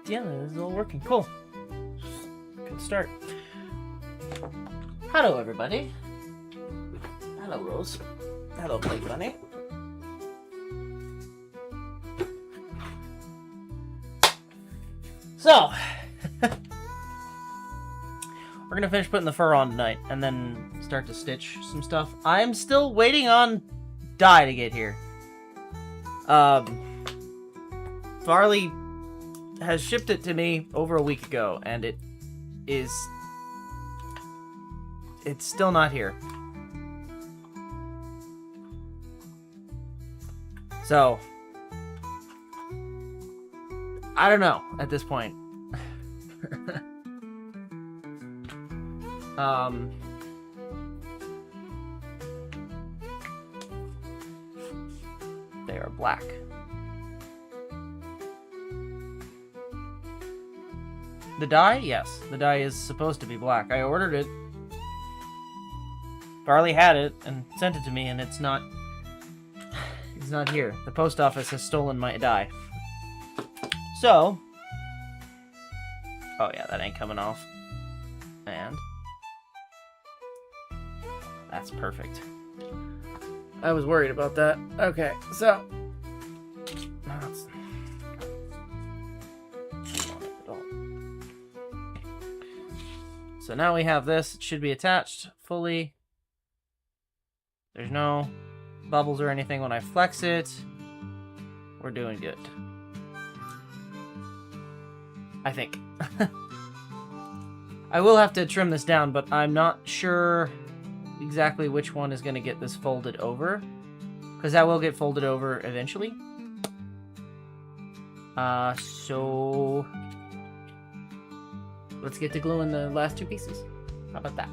Yeah, this is all working. Cool. Good start. Hello, everybody. Hello, Rose. Hello, Play Bunny. So, we're gonna finish putting the fur on tonight, and then start to stitch some stuff. I'm still waiting on dye to get here. Farley has shipped it to me over a week ago, and it's still not here. So, I don't know at this point. They are black. The dye? Yes. The dye is supposed to be black. I ordered it. Farley had it and sent it to me, and it's not here. The post office has stolen my dye. So, oh yeah, that ain't coming off. And that's perfect. I was worried about that. Okay, so so now we have this. It should be attached fully. There's no bubbles or anything when I flex it. We're doing good. I think. I will have to trim this down, but I'm not sure exactly which one is going to get this folded over. Because that will get folded over eventually. So let's get to gluing the last two pieces. How about that?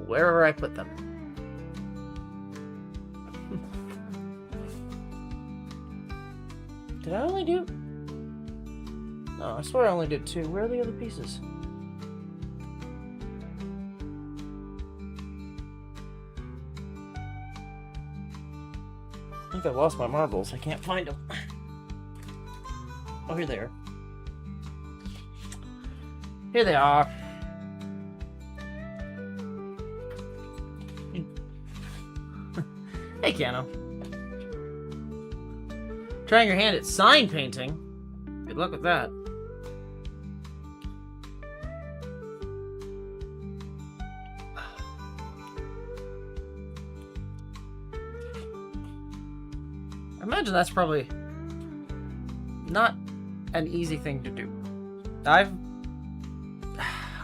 Wherever I put them. Did I only do... No, I swear I only did two. Where are the other pieces? I think I lost my marbles. I can't find them. Oh, here they are. Here they are. Hey, Keanu. Trying your hand at sign painting? Good luck with that. I imagine that's probably not an easy thing to do. I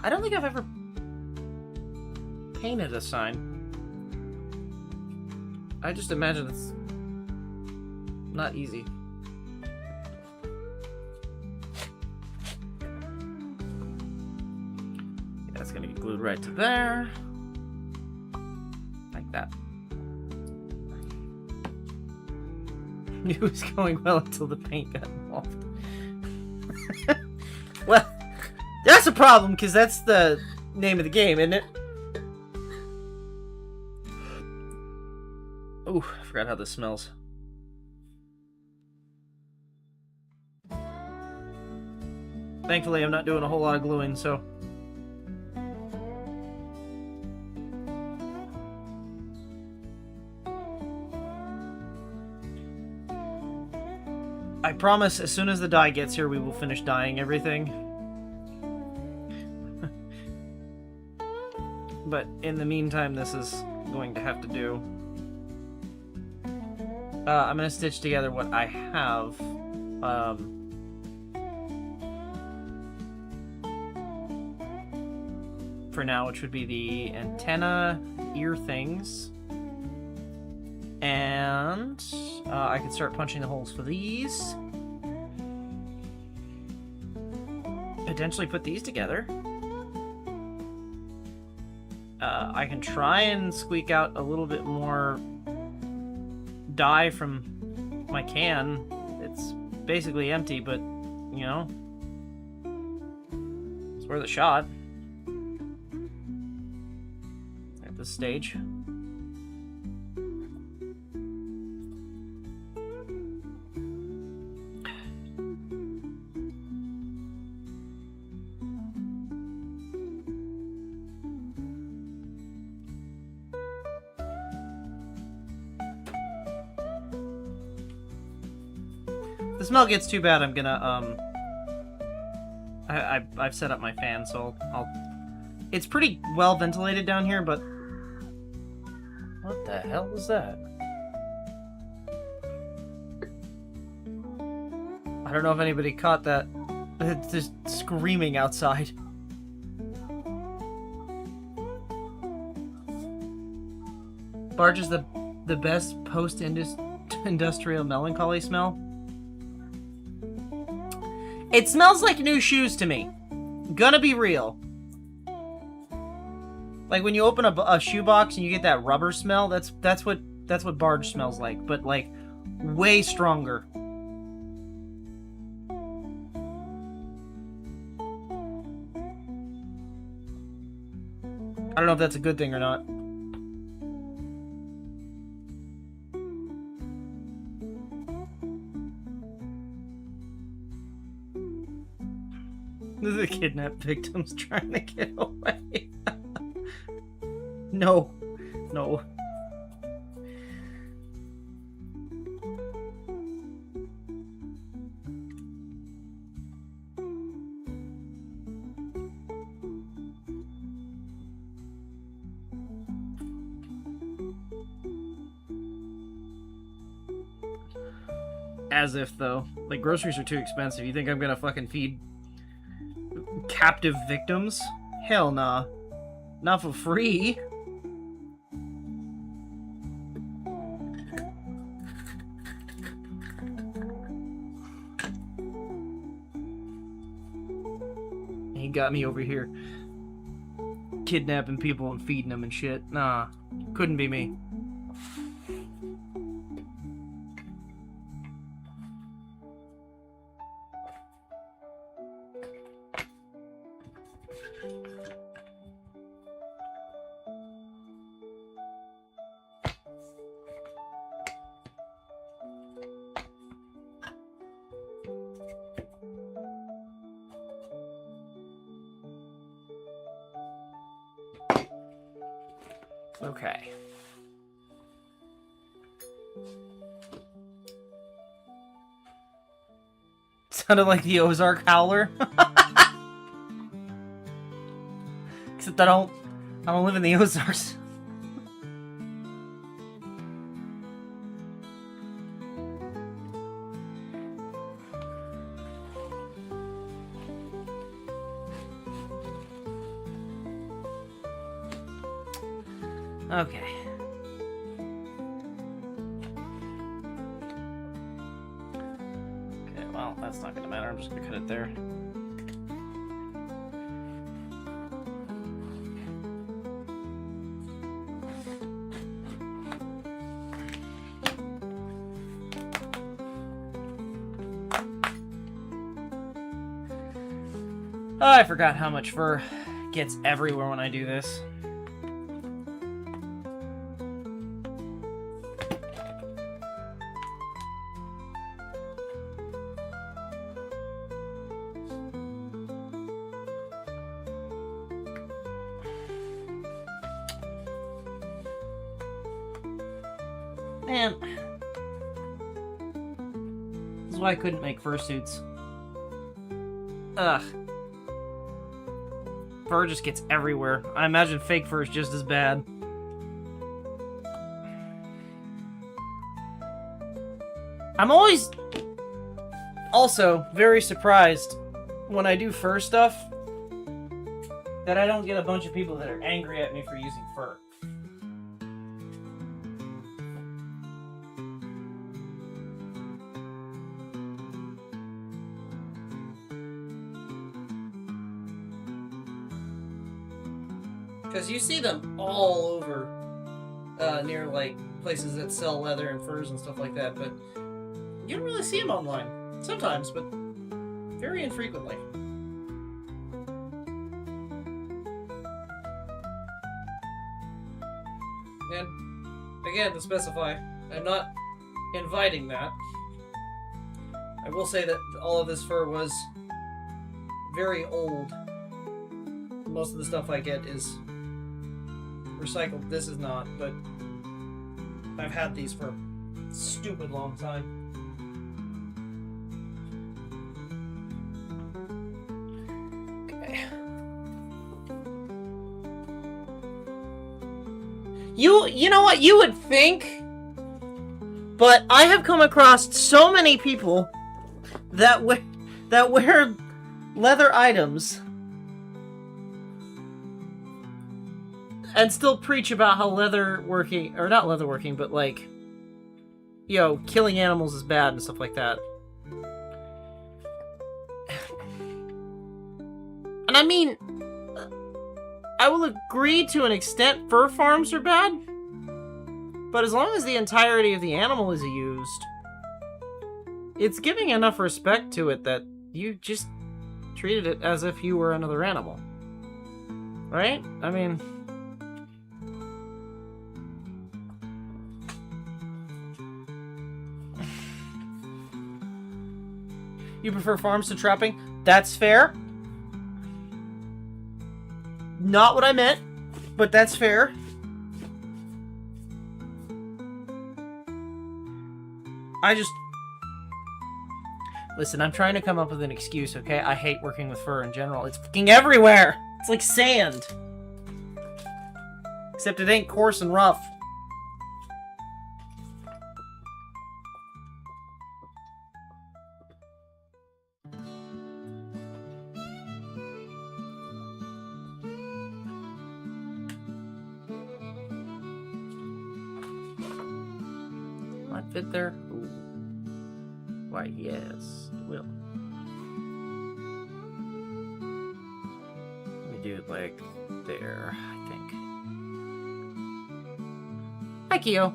don't think I've ever painted a sign. I just imagine it's not easy. That's gonna get glued right to there. Like that. It was going well until the paint got involved. Well, that's a problem, because that's the name of the game, isn't it? Ooh, I forgot how this smells. Thankfully, I'm not doing a whole lot of gluing, so... I promise, as soon as the dye gets here, we will finish dyeing everything. But in the meantime, this is going to have to do. I'm going to stitch together what I have. For now, which would be the antenna ear things. And I can start punching the holes for these. Potentially put these together. I can try and squeak out a little bit more dye from my can. It's basically empty, but, you know, it's worth a shot at this stage. the smell gets too bad, I'm gonna, I've set up my fan, so I'll... It's pretty well ventilated down here, but... What the hell was that? I don't know if anybody caught that. It's just screaming outside. Barge is the best post-industrial melancholy smell. It smells like new shoes to me. Gonna be real. Like when you open a shoebox and you get that rubber smell, that's what Barge smells like, but like way stronger. I don't know if that's a good thing or not. The kidnapped victims trying to get away. No. No. As if, though. Like, groceries are too expensive. You think I'm gonna fucking feed captive victims? Hell nah. Not for free. He got me over here kidnapping people and feeding them and shit. Nah, couldn't be me. Okay. Sounded like the Ozark Howler. Except I don't live in the Ozarks. Okay. Okay, well, that's not gonna matter. I'm just gonna cut it there. Oh, I forgot how much fur gets everywhere when I do this. Man, this is why I couldn't make fursuits. Ugh. Fur just gets everywhere. I imagine fake fur is just as bad. I'm always also very surprised when I do fur stuff that I don't get a bunch of people that are angry at me for using fur. Because you see them all over near, like, places that sell leather and furs and stuff like that, but you don't really see them online. Sometimes, but very infrequently. And, again, to specify, I'm not inviting that. I will say that all of this fur was very old. Most of the stuff I get is recycled. This is not, but I've had these for a stupid long time. You know what? You would think, but I have come across so many people that wear leather items and still preach about how leatherworking, or not leatherworking, but like, you know, killing animals is bad and stuff like that. And I mean, I will agree to an extent fur farms are bad, but as long as the entirety of the animal is used, it's giving enough respect to it that you just treated it as if you were another animal. Right? I mean... You prefer farms to trapping? That's fair. Not what I meant, but that's fair. I just... Listen, I'm trying to come up with an excuse, okay? I hate working with fur in general. It's fucking everywhere! It's like sand! Except it ain't coarse and rough. Might fit there? Ooh. Why, yes, it will. Let me do it like there, I think. Hi, Kyo.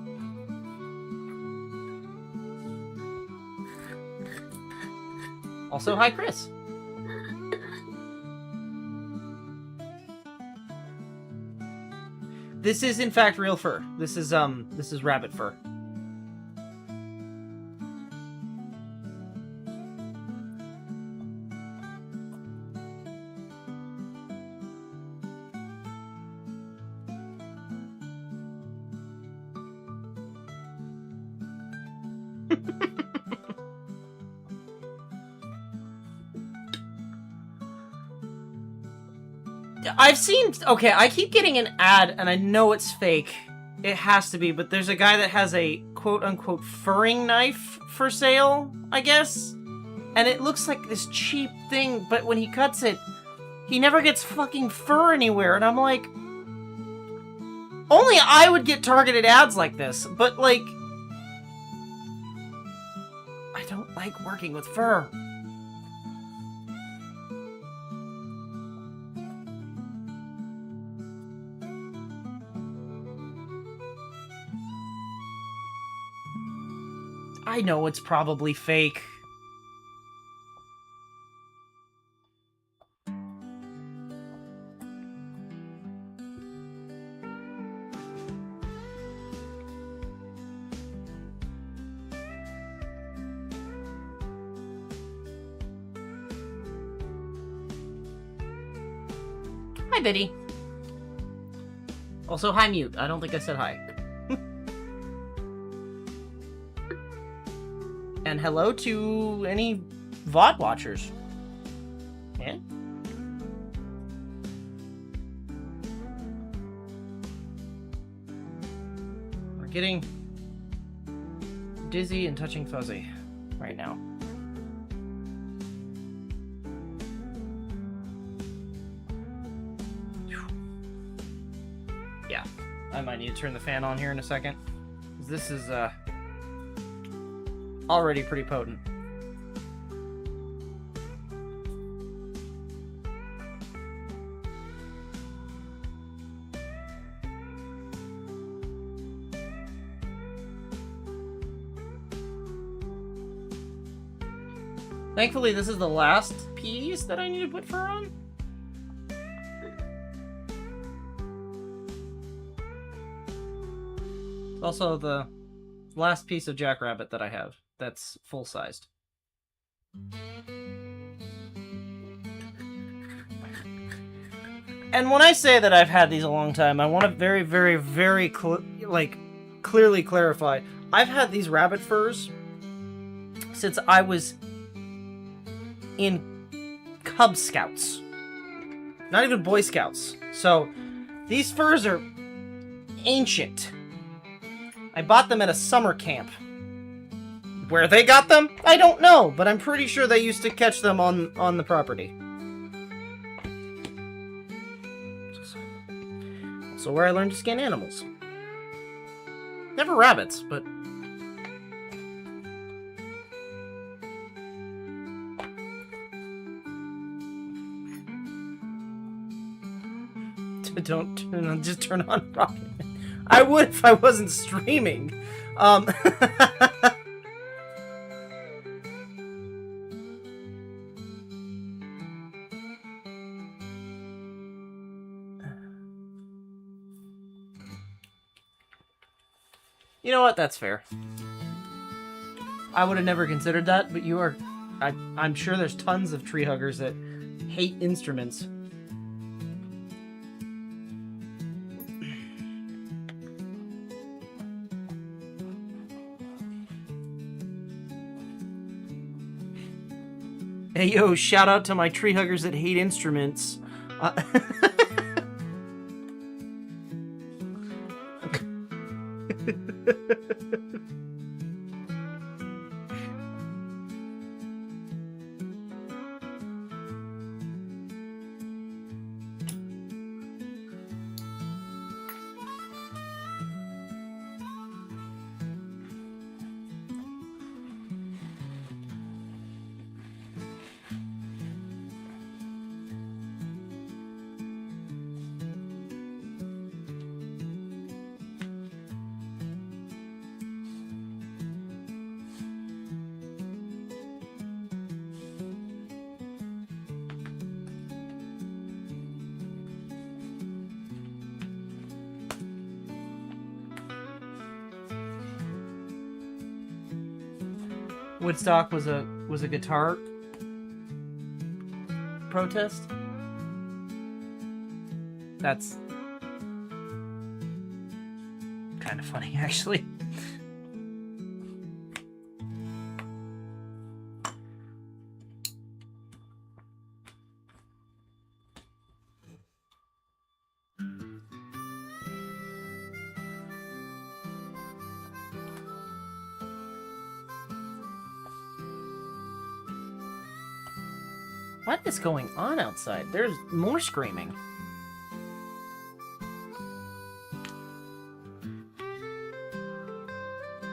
Also, hi, Chris. This is, in fact, real fur. This is rabbit fur. I've seen... Okay, I keep getting an ad, and I know it's fake. It has to be, but there's a guy that has a quote-unquote furring knife for sale, I guess? And it looks like this cheap thing, but when he cuts it, he never gets fucking fur anywhere, and I'm like... Only I would get targeted ads like this, but, like... I don't like working with fur. I know it's probably fake. Hi, Biddy. Also, hi, Mute. I don't think I said hi. And hello to any VOD watchers. Yeah? We're getting dizzy and touching fuzzy right now. Yeah, I might need to turn the fan on here in a second. This is, already pretty potent. Thankfully, this is the last piece that I need to put fur on. It's also the last piece of jackrabbit that I have. That's full-sized. And when I say that I've had these a long time, I want to very, very, very clearly clarify. I've had these rabbit furs since I was in Cub Scouts. Not even Boy Scouts. So, these furs are ancient. I bought them at a summer camp. Where they got them, I don't know, but I'm pretty sure they used to catch them on the property. So where I learned to skin animals. Never rabbits, but... Don't just turn on Rocket. I would if I wasn't streaming. You know what? That's fair. I would have never considered that, but you are... I'm sure there's tons of tree huggers that hate instruments. Hey, yo, shout out to my tree huggers that hate instruments. Woodstock was a guitar protest. That's kind of funny, actually. What is going on outside? There's more screaming.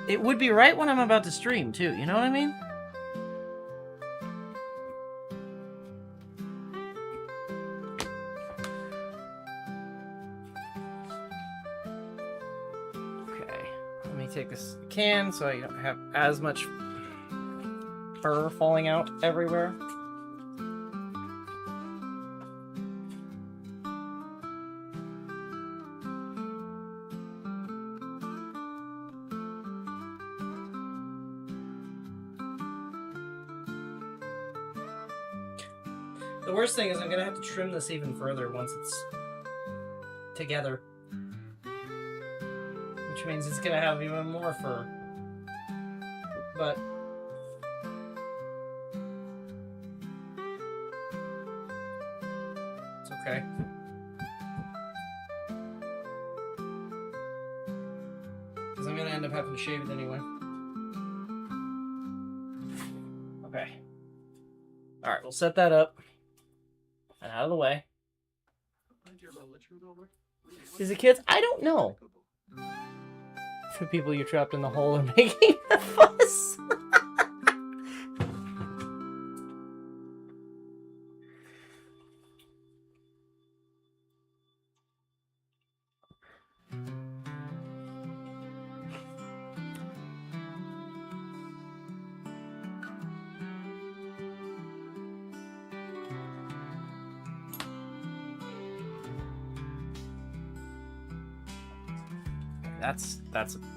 It would be right when I'm about to stream, too. You know what I mean? Okay. Let me take this can so I don't have as much fur falling out everywhere. The worst thing is I'm gonna have to trim this even further once it's together. Which means it's gonna have even more fur. But it's okay. Because I'm gonna end up having to shave it anyway. Okay. Alright, we'll set that up. And out of the way. Is it kids? I don't know. For people you trapped in the hole are making a fuss.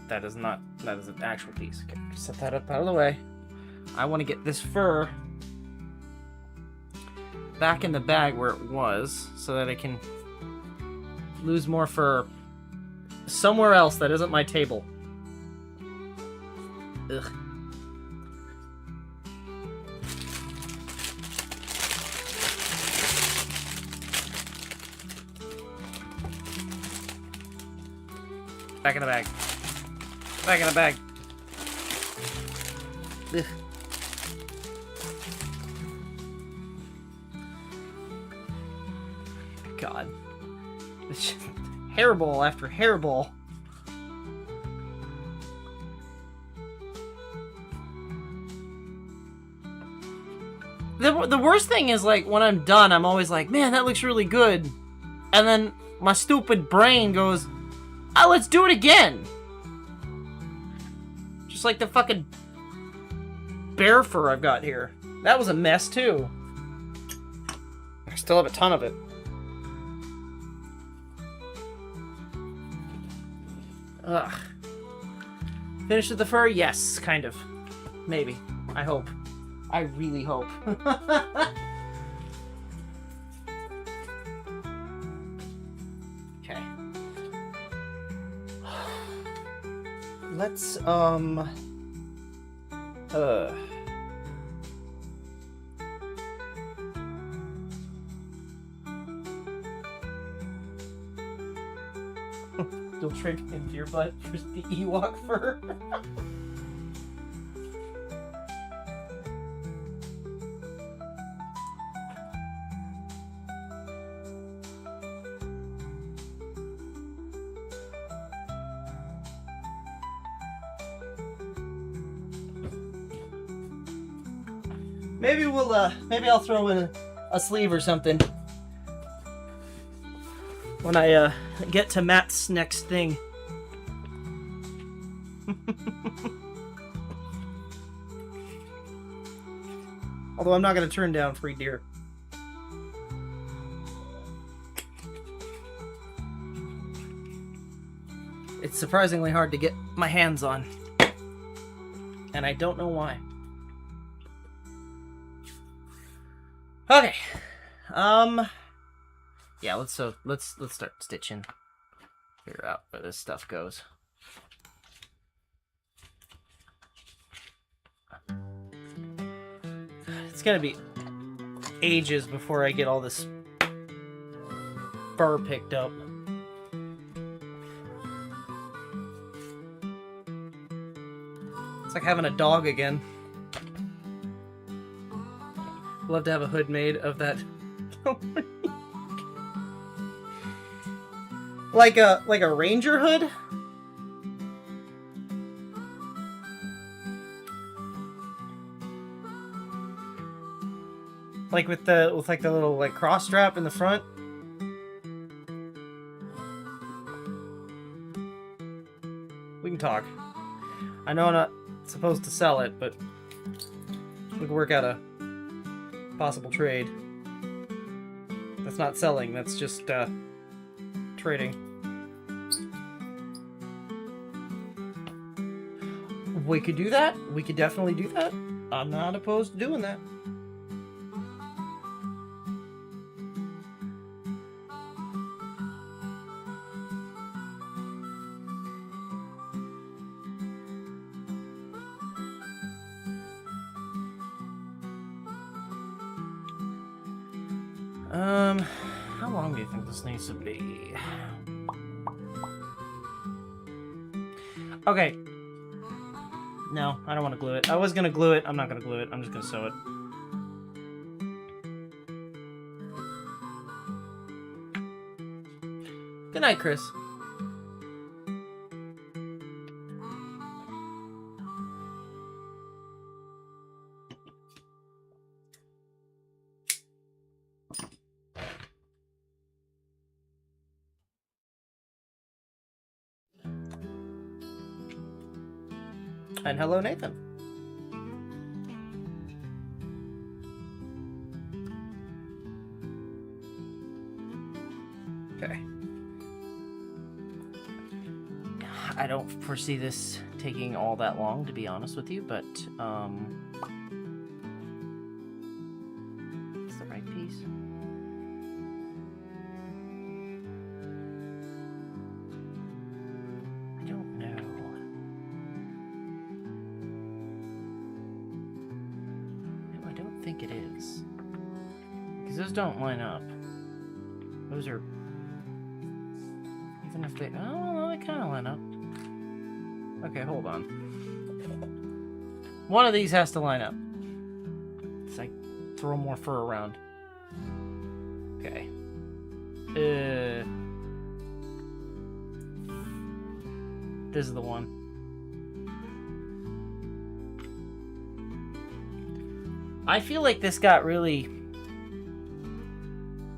That is an actual piece. Okay, set that up out of the way. I want to get this fur back in the bag where it was so that I can lose more fur somewhere else that isn't my table. Ugh. Back in the bag. Back in the bag. Ugh. God. It's just hairball after hairball. The worst thing is, like, when I'm done, I'm always like, man, that looks really good. And then my stupid brain goes, oh, let's do it again. Just like the fucking bear fur I've got here. That was a mess, too. I still have a ton of it. Ugh. Finished with the fur? Yes, kind of. Maybe. I hope. I really hope. Okay. Let's, You'll trade into your butt for the Ewok fur. Maybe we'll, maybe I'll throw in a sleeve or something when I, get to Matt's next thing. Although I'm not gonna turn down free deer. It's surprisingly hard to get my hands on. And I don't know why. Okay. Yeah, let's start stitching. Figure out where this stuff goes. It's gonna be ages before I get all this fur picked up. It's like having a dog again. Love to have a hood made of that. like a ranger hood? Like with like the little like cross strap in the front? We can talk. I know I'm not supposed to sell it, but we can work out a possible trade. That's not selling, that's just trading. We could do that. We could definitely do that. I'm not opposed to doing that. How long do you think this needs to be? Okay. No, I don't want to glue it. I was gonna glue it. I'm not gonna glue it. I'm just gonna sew it. Good night, Chris. And hello, Nathan. Okay. I don't foresee this taking all that long, to be honest with you, but, it's the right piece. I don't know. No, I don't think it is. Because those don't line up. Those are... Even if they... Oh, they kind of line up. Okay, hold on. One of these has to line up. It's like throw more fur around. Okay. This is the one. I feel like this got really...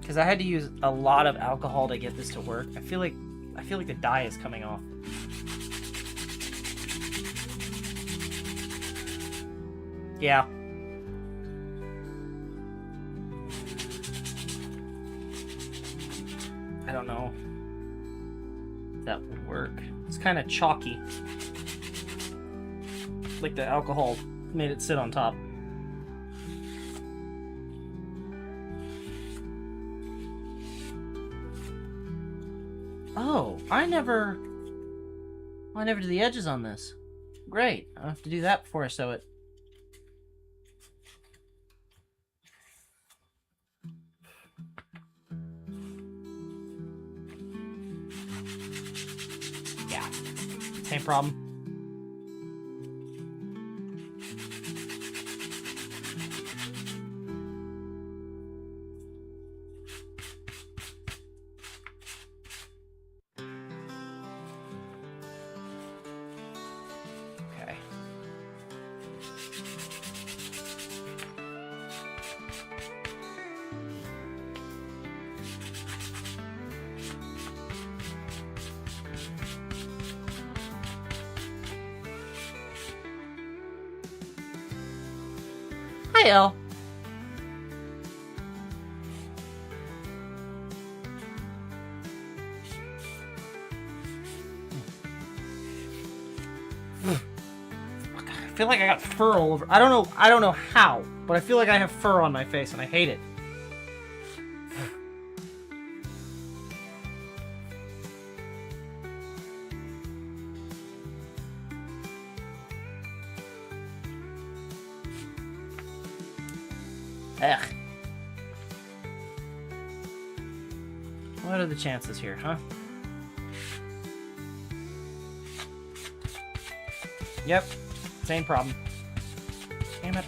Because I had to use a lot of alcohol to get this to work. I feel like the dye is coming off. Yeah. I don't know if that would work. It's kind of chalky. Like the alcohol made it sit on top. Oh, I never did the edges on this. Great. I'll have to do that before I sew it. Yeah, same problem. Okay. Hi, Elle. I feel like I got fur all over. I don't know how, but I feel like I have fur on my face and I hate it. Ugh. What are the chances here, huh? Yep. Same problem. Damn it.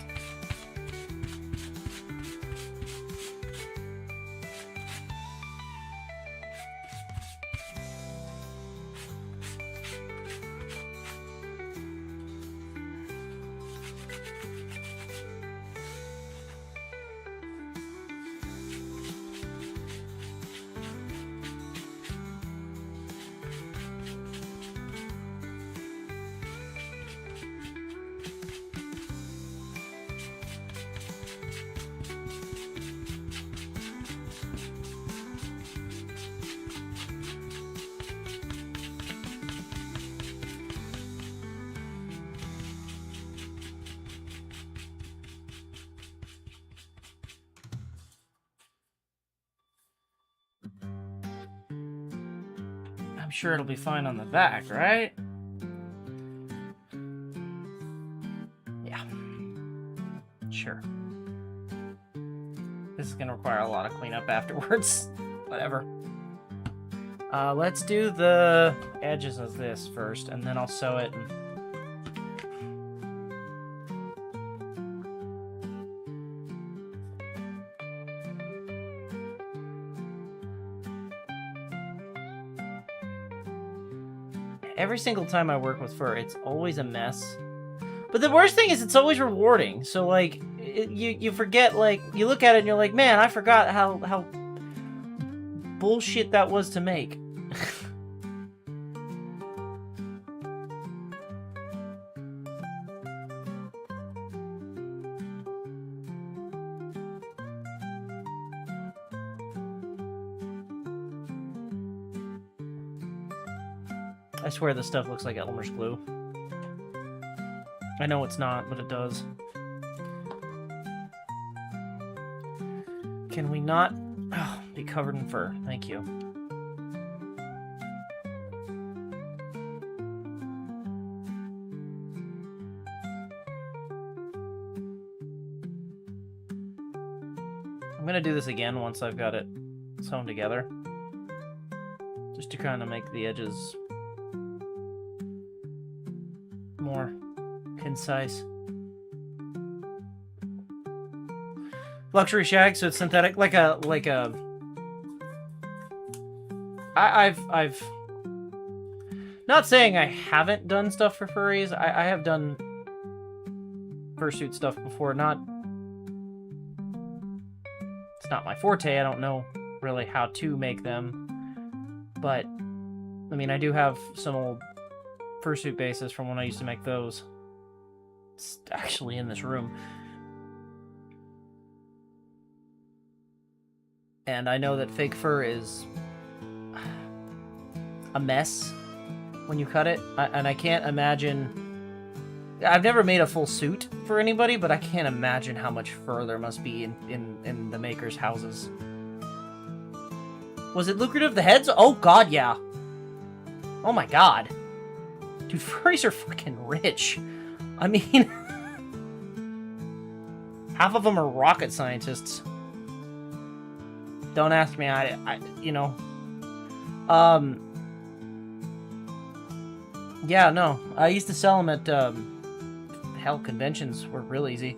I'm sure it'll be fine on the back, right? Yeah. Sure. This is gonna require a lot of cleanup afterwards. Whatever. Let's do the edges of this first, and then I'll sew it. Every single time I work with fur, it's always a mess. But the worst thing is it's always rewarding. So, like, you forget, like, you look at it and you're like, man, I forgot how bullshit that was to make. I swear this stuff looks like Elmer's glue. I know it's not, but it does. Can we not be covered in fur? Thank you. I'm gonna do this again once I've got it sewn together. Just to kind of make the edges more concise. Luxury shag, so it's synthetic, I've not saying I haven't done stuff for furries. I have done fursuit stuff before. It's not my forte. I don't know really how to make them, but I mean, I do have some old fursuit bases from when I used to make those. It's actually in this room. And I know that fake fur is a mess when you cut it. And I can't imagine... I've never made a full suit for anybody, but I can't imagine how much fur there must be in the makers' houses. Was it lucrative? The heads? Oh, God, yeah. Oh, my God. Dude, furries are fucking rich. I mean... half of them are rocket scientists. Don't ask me, yeah, no. I used to sell them at, hell, conventions were real easy.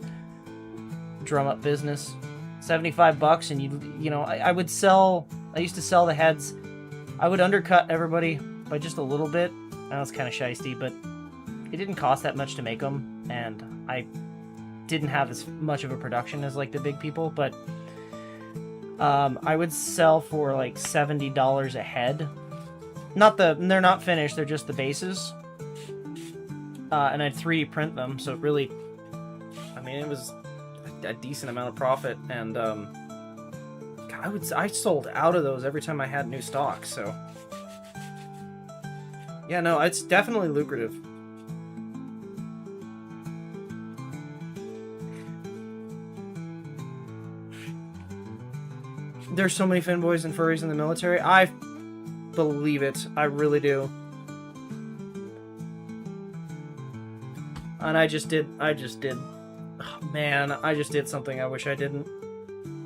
Drum up business. $75, and I would sell, I used to sell the heads. I would undercut everybody by just a little bit. That was kind of shysty, but it didn't cost that much to make them, and I didn't have as much of a production as, like, the big people, but... I would sell for like $70 a head. They're not finished, they're just the bases. And I'd 3D print them, so it really, I mean, it was a decent amount of profit, and, God, I sold out of those every time I had new stock, so. Yeah, no, it's definitely lucrative. There's so many finboys and furries in the military. I believe it. I really do. And I just did. Oh, man, I just did something I wish I didn't.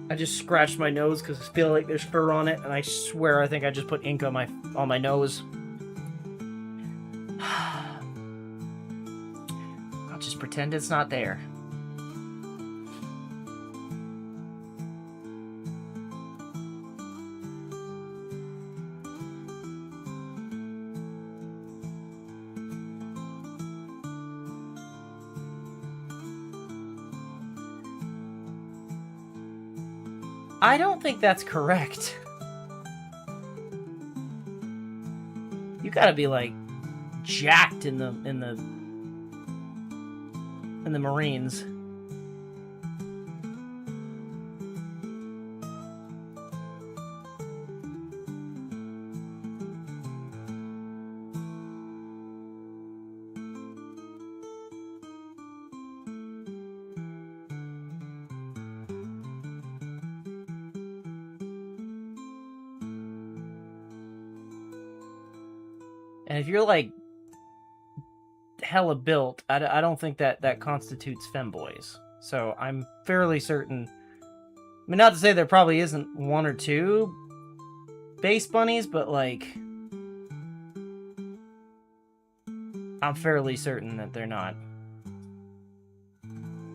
I just scratched my nose because I feel like there's fur on it, and I swear I think I just put ink on my nose. I'll just pretend it's not there. I don't think that's correct. You gotta be like jacked in the Marines. And if you're, like, hella built, I don't think that constitutes femboys. So I'm fairly certain... I mean, not to say there probably isn't one or two base bunnies, but, like... I'm fairly certain that they're not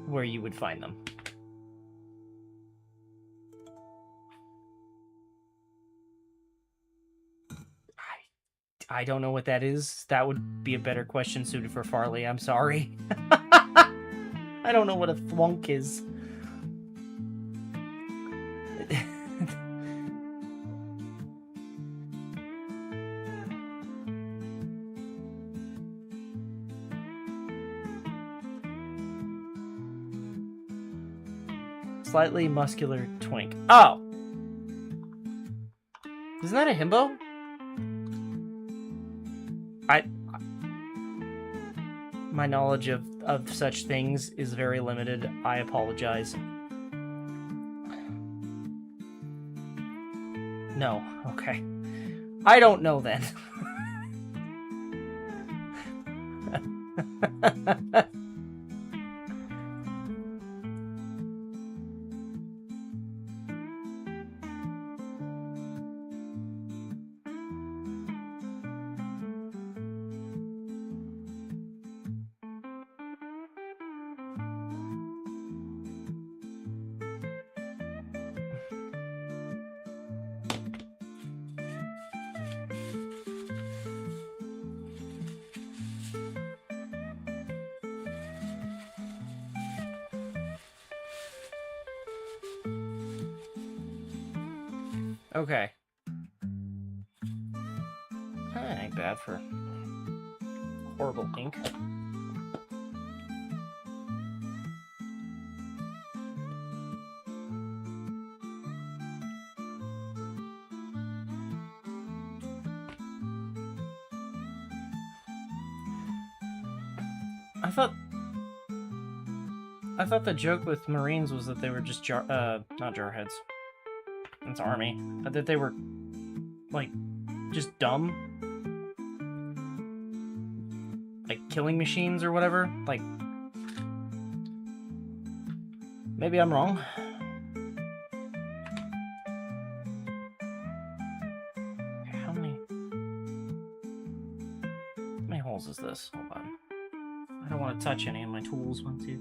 where you would find them. I don't know what that is. That would be a better question suited for Farley. I'm sorry. I don't know what a thwunk is. Slightly muscular twink. Oh! Isn't that a himbo? My knowledge of such things is very limited. I apologize. No. Okay. I don't know then. Okay. That ain't bad for horrible ink. I thought the joke with Marines was that they were just not jarheads. It's Army. That they were, like, just dumb. Like, killing machines or whatever. Like, maybe I'm wrong. How many holes is this? Hold on. I don't want to touch any of my tools. 1, 2.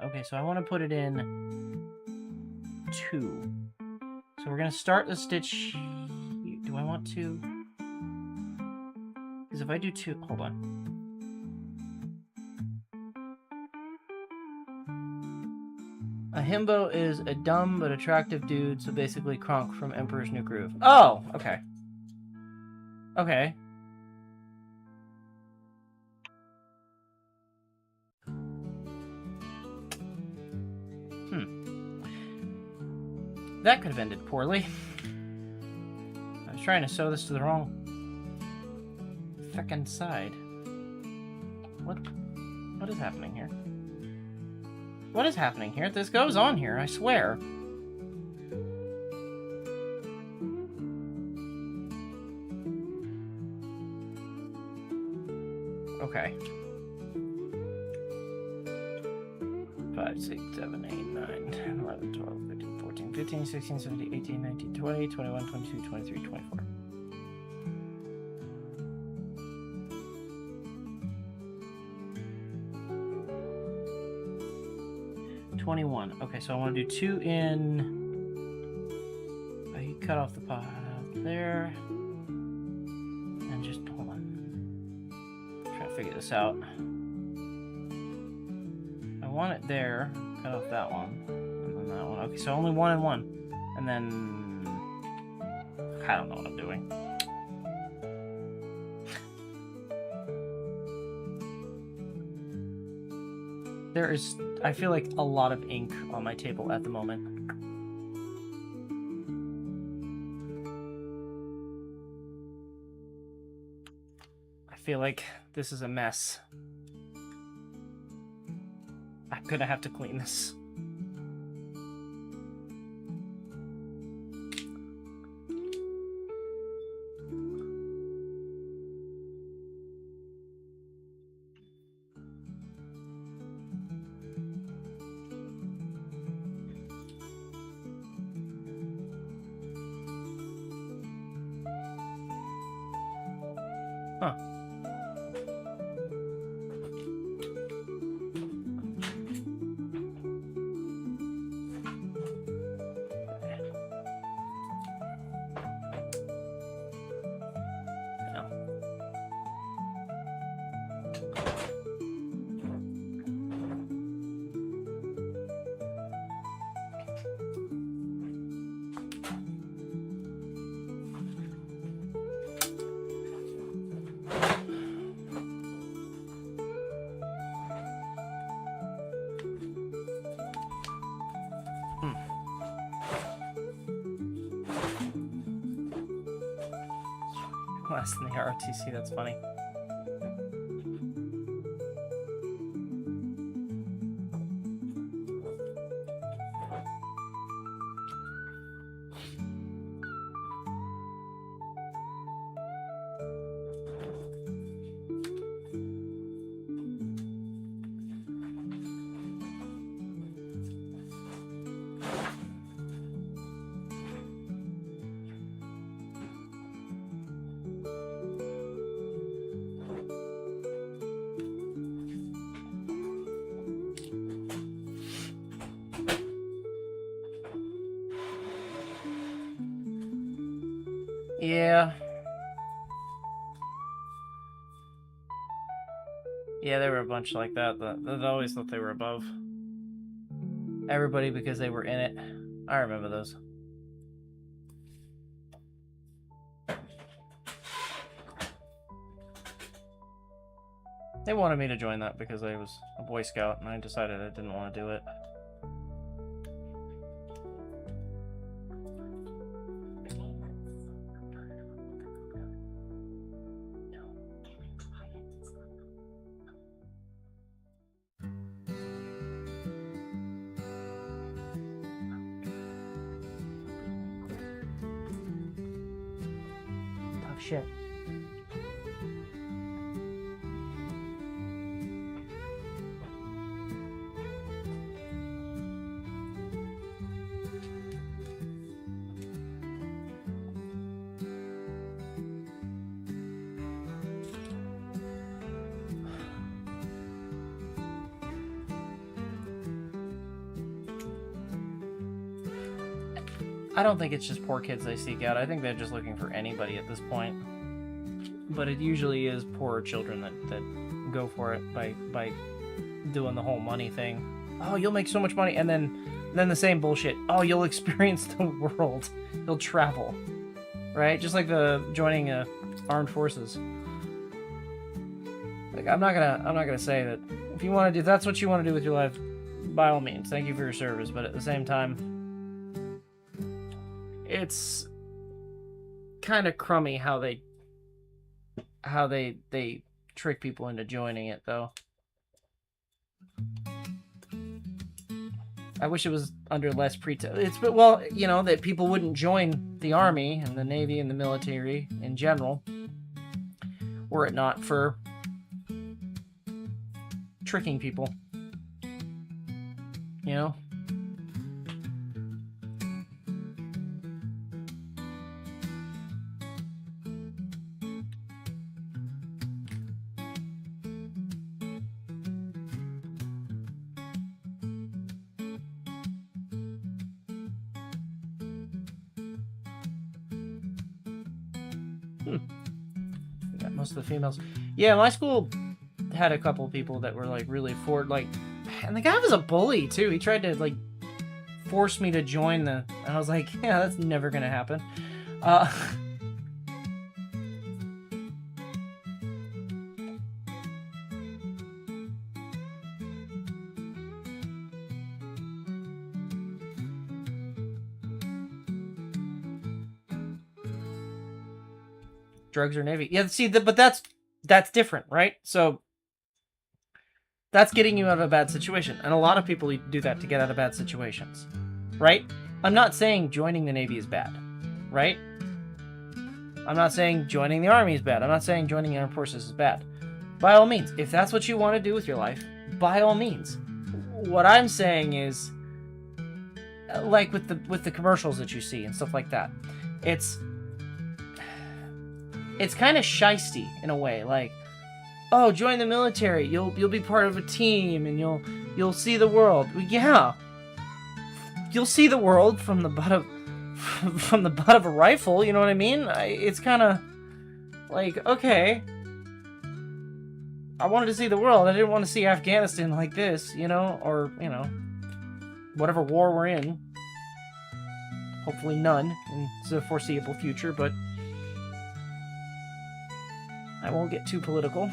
Okay, so I want to put it in 2. So we're going to start the stitch. Do I want to? Because if I do 2, hold on. A himbo is a dumb but attractive dude, so basically Kronk from Emperor's New Groove. Oh, okay. Okay. That could have ended poorly. I was trying to sew this to the wrong feckin' side. What is happening here? What is happening here? This goes on here, I swear. Okay. 5, 6, 7, 8, 9, 10, 11, 12, 13, 14, 15, 16, 17, 18, 19, 20, 21, 22, 23, 24. 21. Okay, so I want to do 2 in. I cut off the pot there. And just hold on. Try to figure this out. I want it there. Cut off that one. And then that one. Okay, so only 1 and 1. And then. I don't know what I'm doing. There is, I feel like, a lot of ink on my table at the moment. I feel like this is a mess. I'm gonna have to clean this. Huh. Less than the ROTC, that's funny. Yeah, there were a bunch like that that always thought they were above everybody because they were in it. I remember those. They wanted me to join that because I was a Boy Scout, and I decided I didn't want to do it. Tough shit. I don't think it's just poor kids they seek out. I think they're just looking for anybody at this point. But it usually is poorer children that go for it by doing the whole money thing. Oh, you'll make so much money, and then the same bullshit. Oh, you'll experience the world. You'll travel, right? Just like the joining armed forces. Like I'm not gonna say that if you want to do that's what you want to do with your life, by all means, thank you for your service. But at the same time, it's kind of crummy how they trick people into joining it, though. I wish it was under less pretense. Well, you know, that people wouldn't join the Army and the Navy and the military in general, were it not for tricking people. You know? Got most of the females. Yeah, my school had a couple people that were like really and the guy was a bully too. He tried to like force me to join and I was like, yeah, that's never gonna happen. Drugs or Navy. Yeah, see, but that's different, right? So that's getting you out of a bad situation. And a lot of people do that to get out of bad situations, right? I'm not saying joining the Navy is bad, right? I'm not saying joining the Army is bad. I'm not saying joining the Armed Forces is bad. By all means, if that's what you want to do with your life, by all means. What I'm saying is, like with the commercials that you see and stuff like that, it's kind of shisty in a way, like, oh, join the military, you'll be part of a team and you'll see the world. Well, yeah, you'll see the world from the butt of a rifle, you know what I mean? It's kind of like, okay, I wanted to see the world. I didn't want to see Afghanistan like this, you know, or, you know, whatever war we're in. Hopefully none in the foreseeable future, but I won't get too political.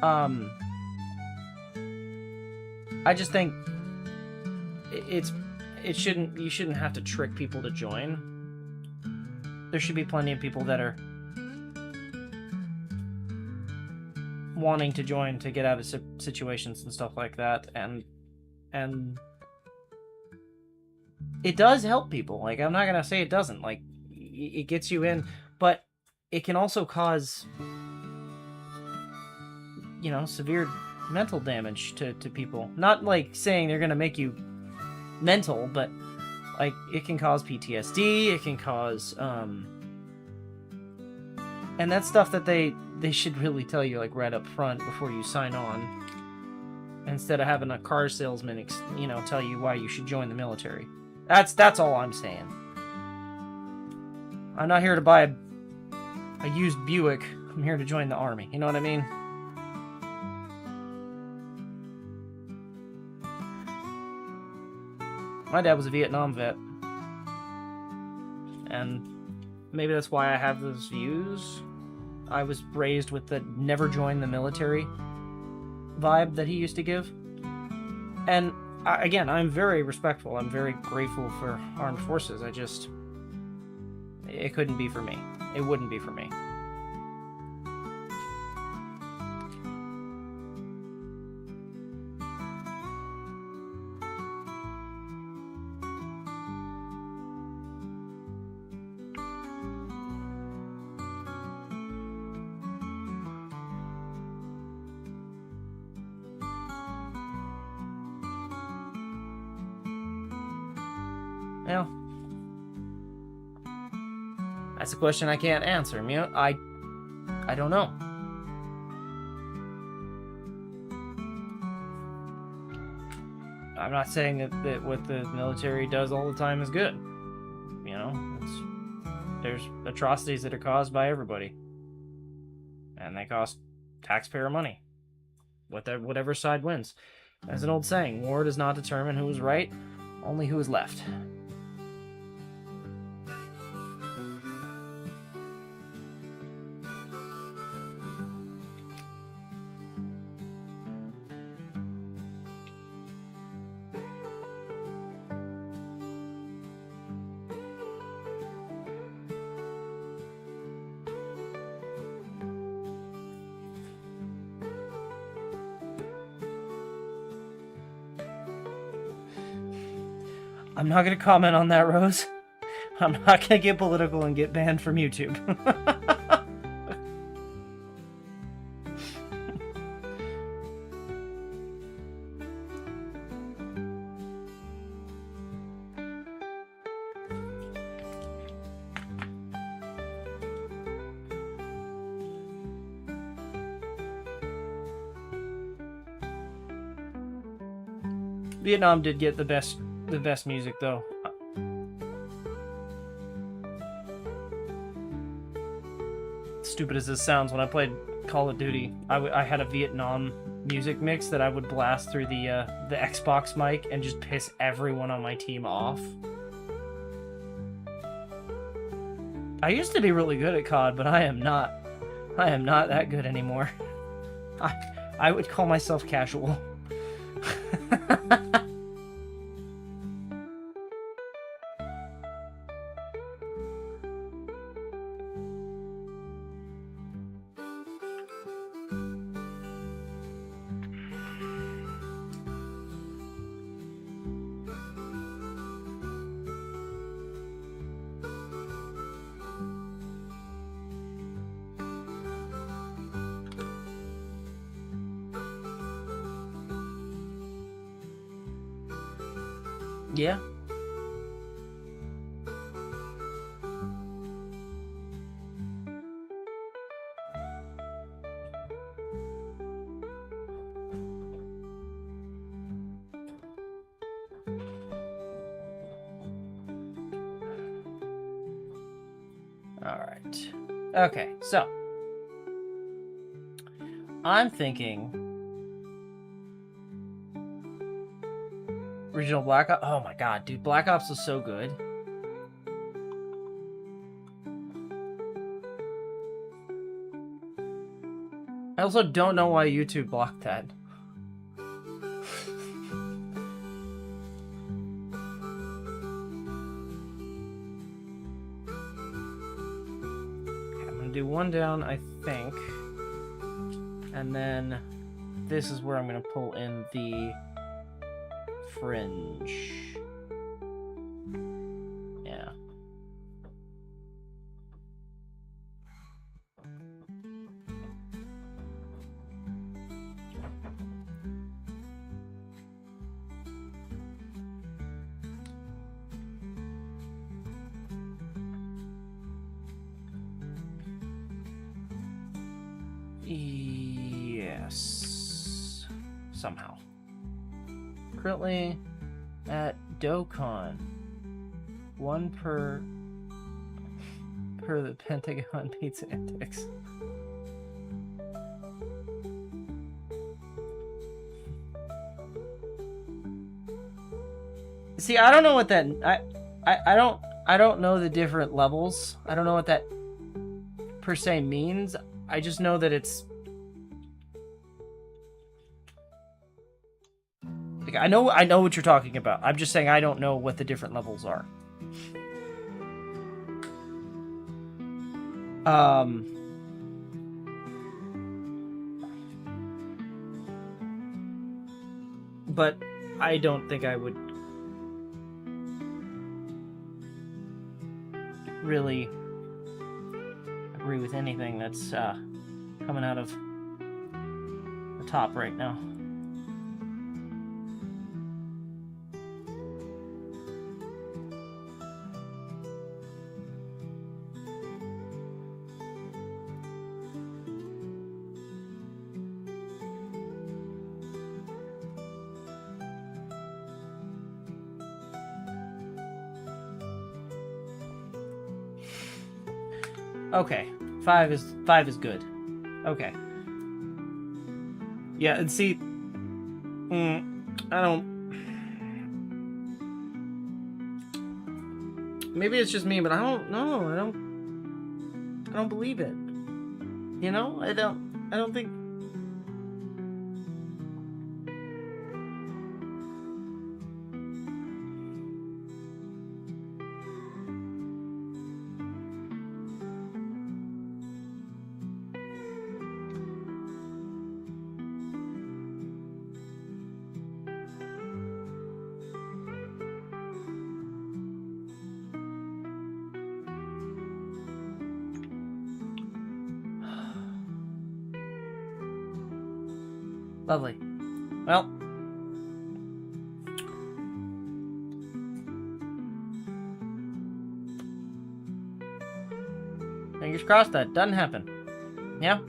I just think you shouldn't have to trick people to join. There should be plenty of people that are wanting to join to get out of situations and stuff like that, and it does help people. Like, I'm not gonna say it doesn't. Like, it gets you in, but it can also cause, you know, severe mental damage to people. Not like saying they're gonna make you mental, but like it can cause PTSD, it can cause and that's stuff that they should really tell you like right up front before you sign on, instead of having a car salesman you know, tell you why you should join the military. That's all I'm saying. I'm not here to buy a used Buick. I'm here to join the Army. You know what I mean? My dad was a Vietnam vet. And maybe that's why I have those views. I was raised with the never join the military vibe that he used to give. And again, I'm very respectful. I'm very grateful for armed forces. It couldn't be for me. It wouldn't be for me. Well, that's a question I can't answer. I don't know. I'm not saying that what the military does all the time is good. You know, there's atrocities that are caused by everybody. And they cost taxpayer money. Whatever side wins. As an old saying, war does not determine who is right, only who is left. I'm not going to comment on that, Rose. I'm not going to get political and get banned from YouTube. Vietnam did get the best music, though. Stupid as this sounds, when I played Call of Duty, I had a Vietnam music mix that I would blast through the Xbox mic and just piss everyone on my team off. I used to be really good at COD, but I am not that good anymore. I would call myself casual. Yeah. All right. Okay, so I'm thinking original Black Ops. Oh my god, dude, Black Ops was so good. I also don't know why YouTube blocked that. Do one down, I think, and then this is where I'm going to pull in the fringe. Yeah. Yes. Somehow. Currently at Dokkan. One per the Pentagon Pizza Index. See, I don't know what that... I don't know the different levels. I don't know what that per se means. I just know that it's... Like, I know what you're talking about. I'm just saying I don't know what the different levels are. But I don't think I would really agree with anything that's coming out of the top right now. Okay, 5 is good. Okay. Yeah, and see, I don't. Maybe it's just me, but I don't know. I don't believe it. You know, I don't think. Lovely. Well, fingers crossed that doesn't happen. Yeah?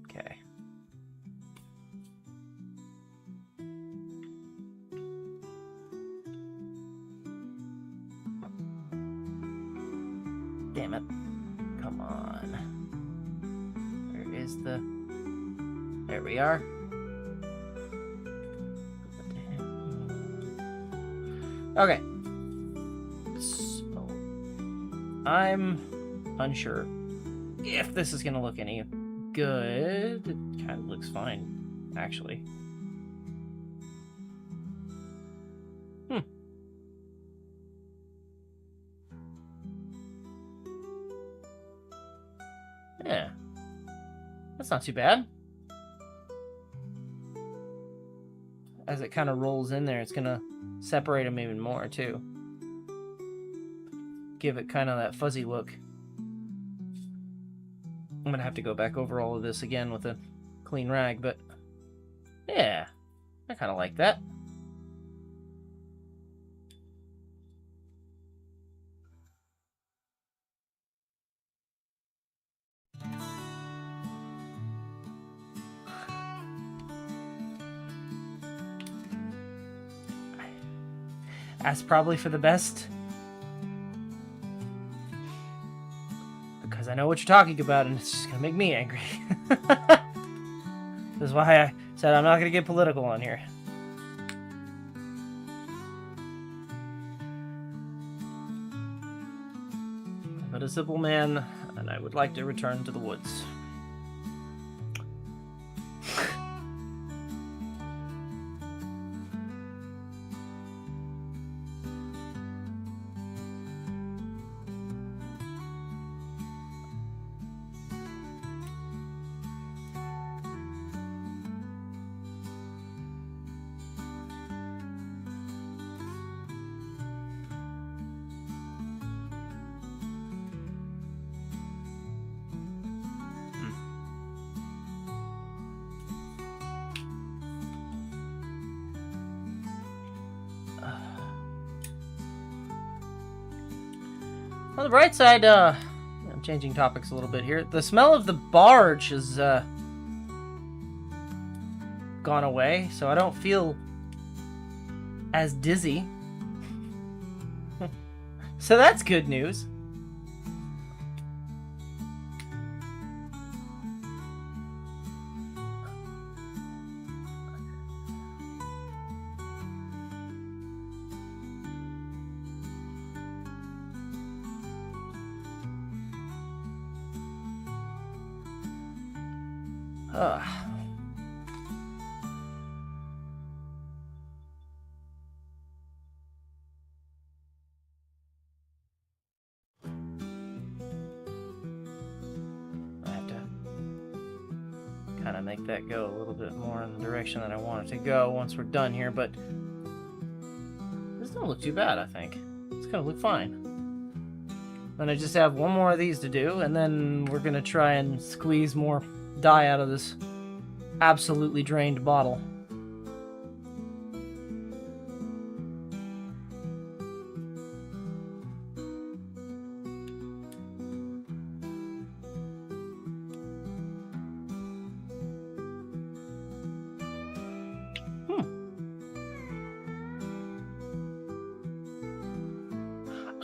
Okay. Damn it. Come on. Where is the... There we are. Okay. So... I'm unsure if this is gonna look any good. It kind of looks fine, actually. Yeah. That's not too bad. As it kind of rolls in there, it's gonna separate them even more, too. Give it kind of that fuzzy look. I'm gonna have to go back over all of this again with a clean rag, but yeah, I kind of like that. That's probably for the best. Because I know what you're talking about, and it's just gonna make me angry. This is why I said I'm not gonna get political on here. But a simple man, and I would like to return to the woods. On the bright side, I'm changing topics a little bit here. The smell of the barge is gone away, so I don't feel as dizzy. So that's good news. Ugh. I have to kind of make that go a little bit more in the direction that I want it to go once we're done here, but this doesn't look too bad, I think. It's gonna look fine. Then I just have one more of these to do, and then we're gonna try and squeeze more dye out of this absolutely drained bottle.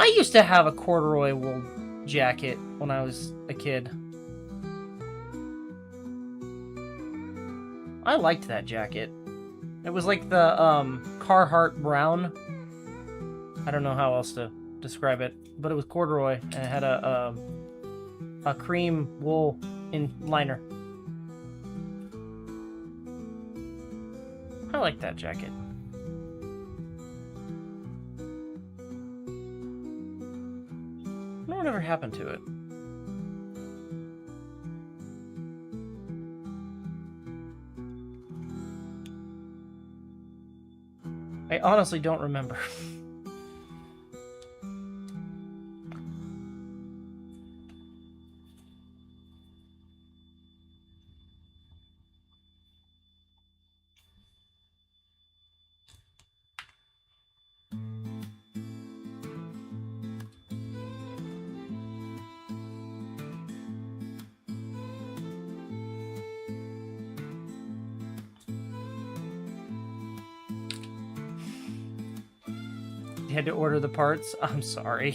I used to have a corduroy wool jacket when I was a kid. I liked that jacket. It was like the Carhartt brown. I don't know how else to describe it, but it was corduroy and it had a cream wool liner. I like that jacket. Whatever happened to it? I honestly don't remember. You had to order the parts? I'm sorry.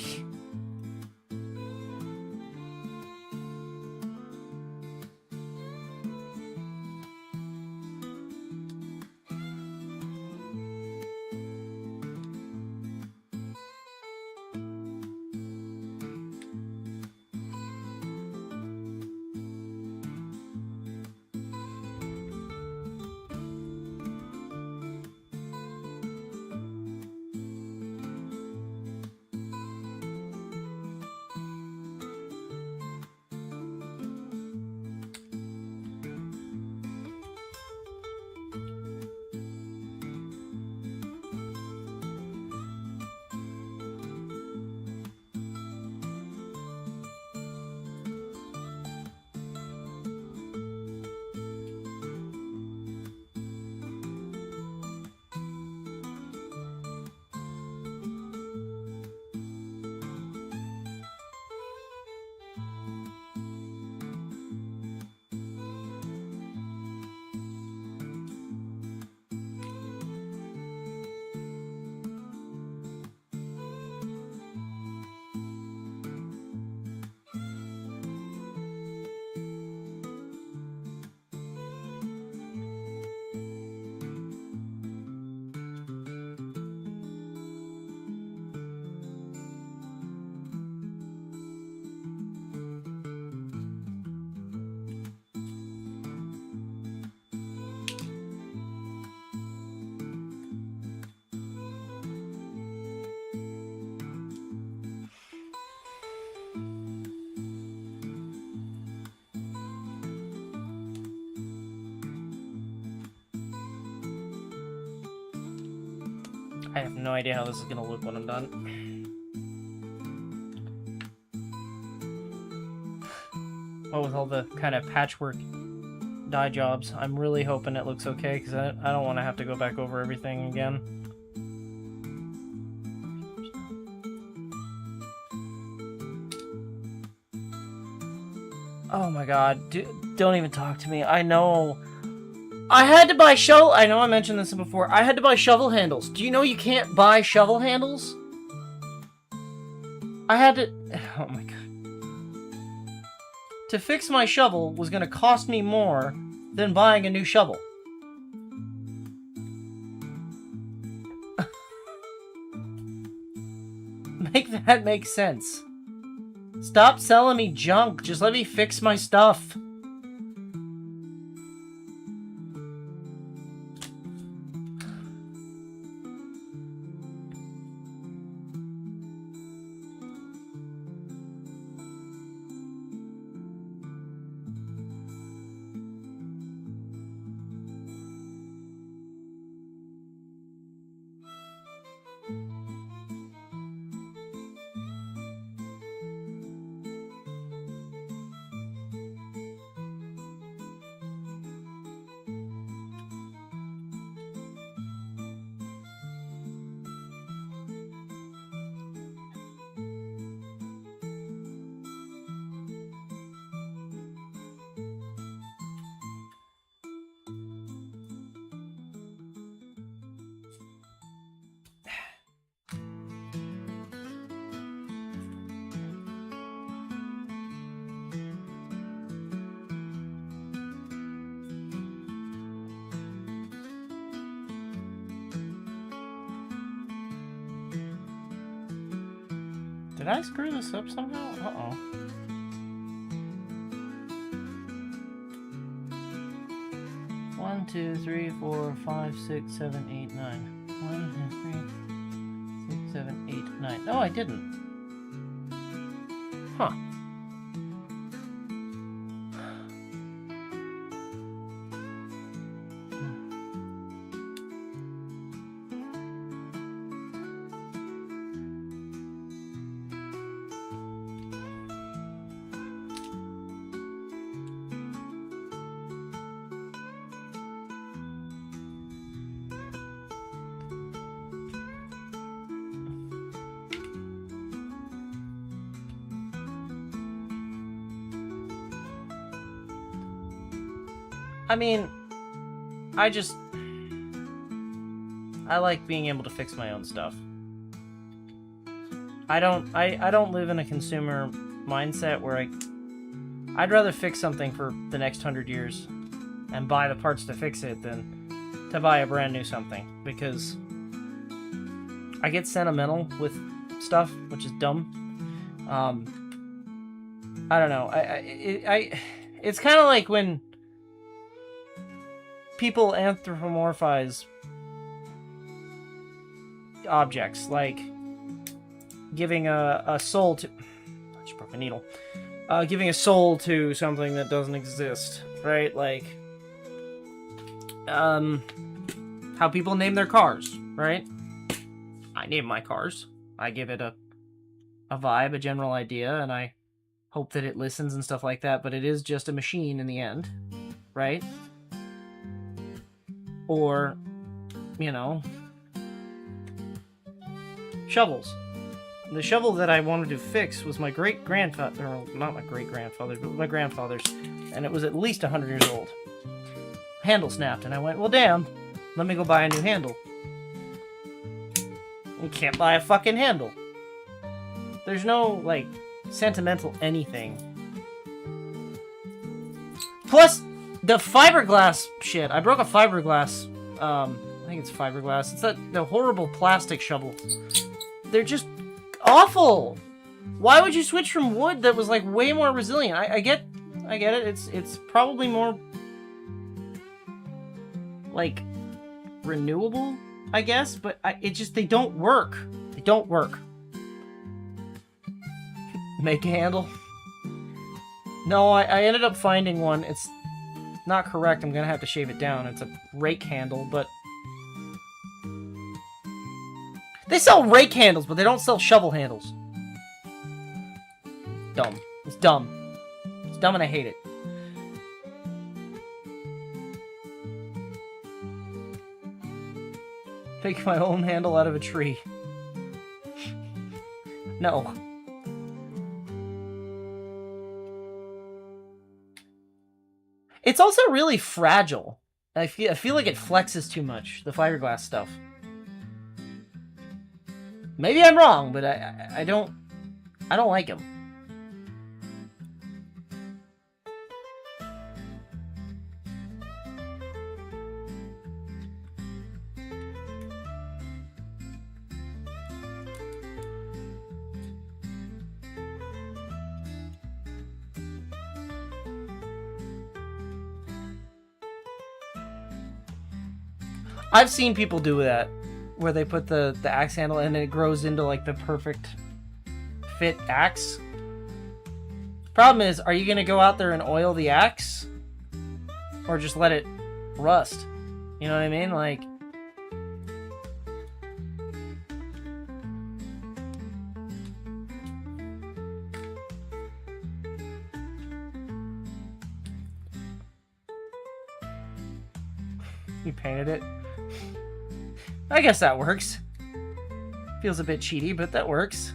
I have no idea how this is gonna look when I'm done. Well, with all the kind of patchwork dye jobs, I'm really hoping it looks okay, because I don't want to have to go back over everything again. Oh my god, don't even talk to me. I know I had to buy shovel... I know I mentioned this before. I had to buy shovel handles. Do you know you can't buy shovel handles? I had to... Oh my god. To fix my shovel was going to cost me more than buying a new shovel. Make that make sense. Stop selling me junk. Just let me fix my stuff. Did I screw this up somehow? Uh-oh. One, two, three, four, 5, 6, 7, 8, 9. 1, 2, 3, 6, 7, 8, 9. No, I didn't. Huh. I mean, I like being able to fix my own stuff. I don't live in a consumer mindset where I'd rather fix something for the next 100 years and buy the parts to fix it than to buy a brand new something, because I get sentimental with stuff, which is dumb. I don't know. It's kind of like when people anthropomorphize objects, like giving a soul to... I just broke a needle. Giving a soul to something that doesn't exist, right? Like, how people name their cars, right? I name my cars. I give it a vibe, a general idea, and I hope that it listens and stuff like that, but it is just a machine in the end, right? Or, you know, shovels. The shovel that I wanted to fix was my great-grandfather, or not my great-grandfather, but my grandfather's, and it was at least 100 years old. Handle snapped, and I went, well, damn, let me go buy a new handle. You can't buy a fucking handle. There's no, like, sentimental anything. Plus, the fiberglass shit. I broke a fiberglass, I think it's fiberglass. It's the horrible plastic shovel. They're just awful. Why would you switch from wood that was, like, way more resilient? I get it. It's probably more, like, renewable, I guess, but they don't work. They don't work. Make a handle? No, I ended up finding one. It's not correct. I'm gonna have to shave it down. It's a rake handle, but they sell rake handles, but they don't sell shovel handles. Dumb. It's dumb. It's dumb and I hate it. Make my own handle out of a tree. No. It's also really fragile. I feel like it flexes too much, the fiberglass stuff. Maybe I'm wrong, but I don't like them. I've seen people do that, where they put the axe handle and it grows into like the perfect fit axe. Problem is, are you gonna go out there and oil the axe, or just let it rust? You know what I mean? Like, you painted it. I guess that works. Feels a bit cheaty, but that works.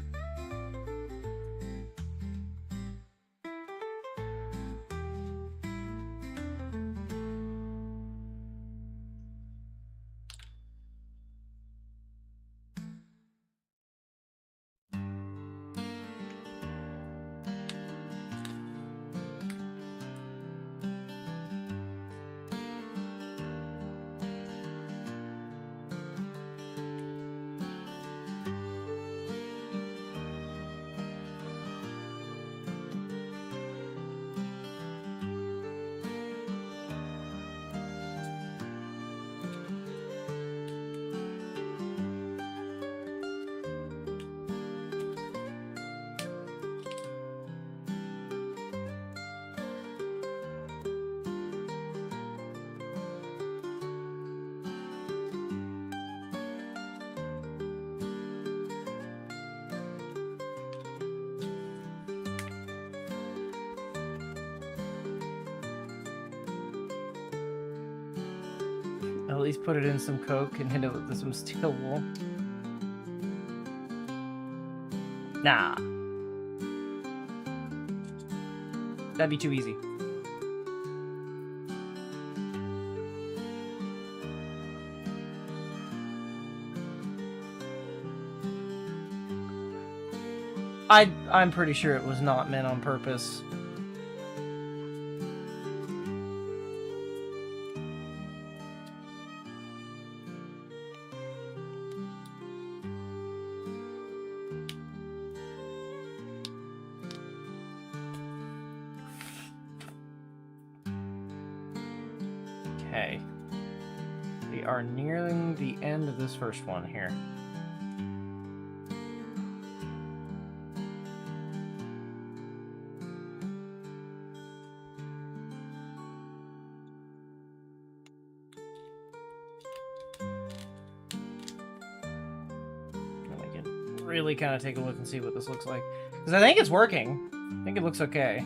At least put it in some coke and hit it with some steel wool. Nah. That'd be too easy. I'm pretty sure it was not meant on purpose. Okay. We are nearing the end of this first one here. I can really kind of take a look and see what this looks like. Because I think it's working. I think it looks okay.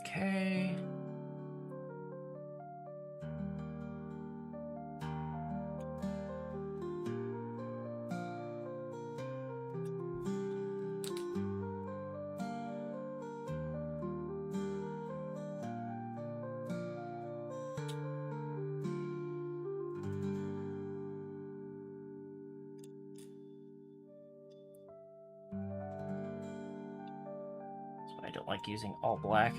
Okay. I don't like using all black.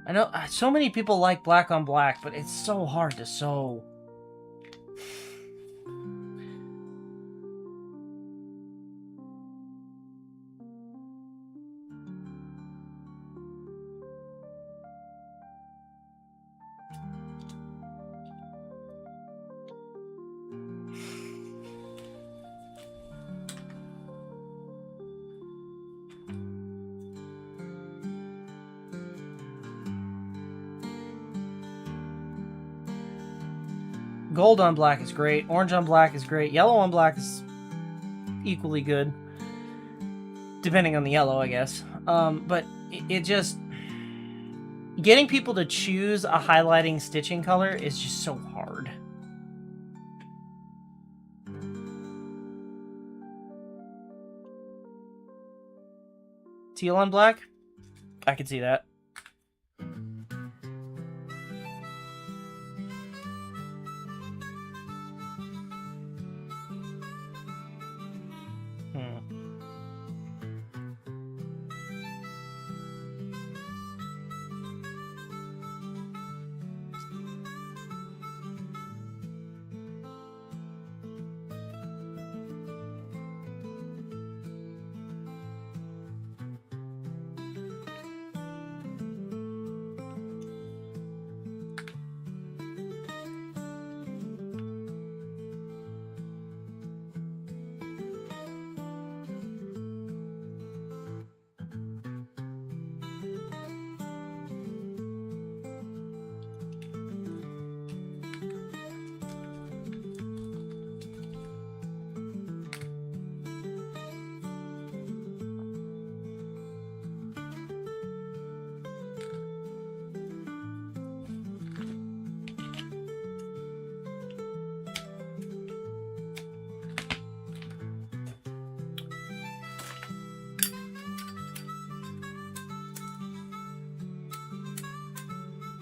I know so many people like black on black, but it's so hard to sew. Gold on black is great. Orange on black is great. Yellow on black is equally good, depending on the yellow, I guess. But it just, getting people to choose a highlighting stitching color is just so hard. Teal on black? I could see that.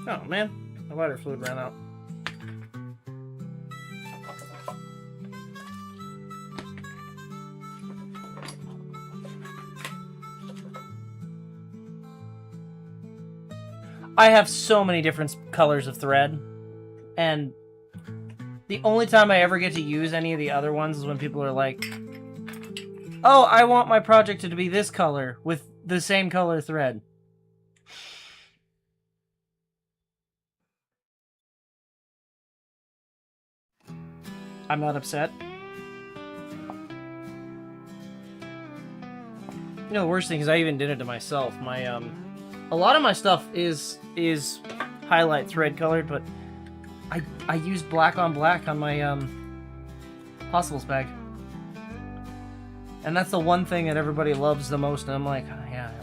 Oh man, the lighter fluid ran out. I have so many different colors of thread, and the only time I ever get to use any of the other ones is when people are like, oh, I want my project to be this color with the same color thread. I'm not upset. You know, the worst thing is I even did it to myself. My a lot of my stuff is highlight thread colored, but I used black on black on my Possibles bag. And that's the one thing that everybody loves the most, and I'm like, oh, yeah.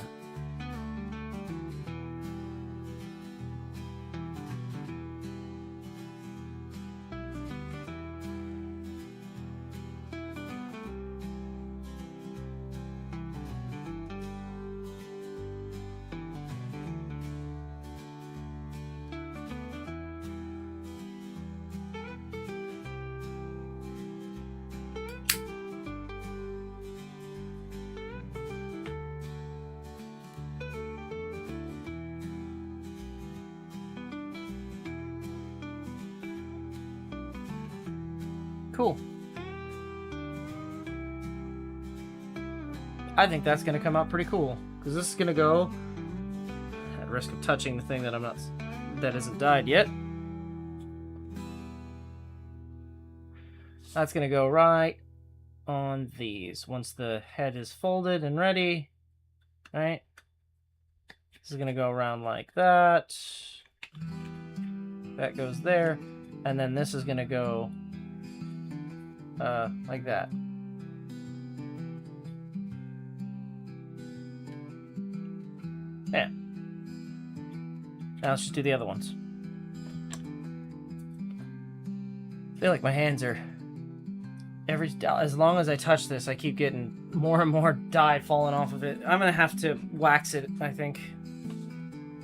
Cool. I think that's going to come out pretty cool, because this is going to go, at risk of touching the thing that that isn't dyed yet. That's going to go right on these once the head is folded and ready, right? This is going to go around like that. That goes there, and then this is going to go like that. Yeah. Now let's just do the other ones. I feel like my hands are as long as I touch this, I keep getting more and more dye falling off of it. I'm gonna have to wax it, I think,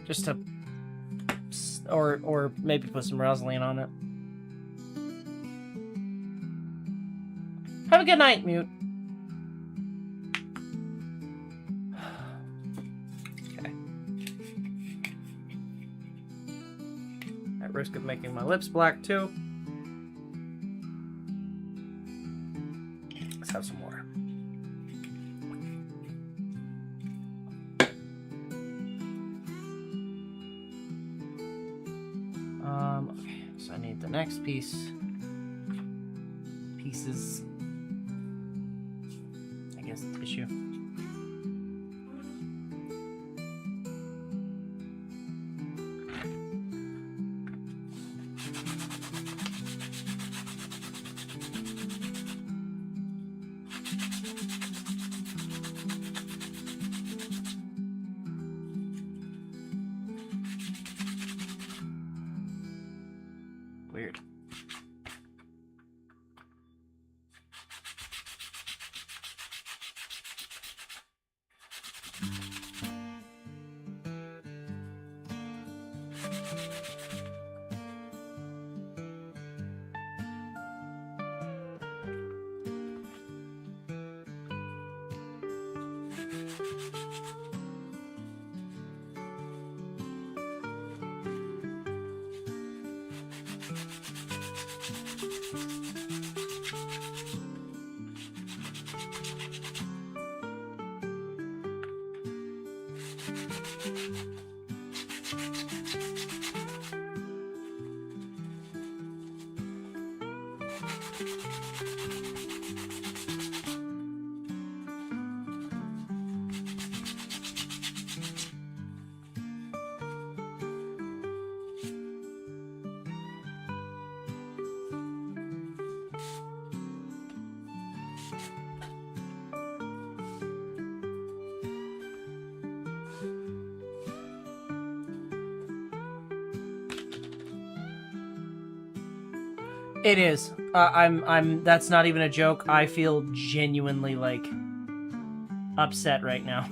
just to, or maybe put some Rosaline on it. Have a good night, Mute. Okay. At risk of making my lips black, too. Let's have some water. Okay, so I need the next pieces. I guess tissue. Weird. It is. That's not even a joke. I feel genuinely, like, upset right now.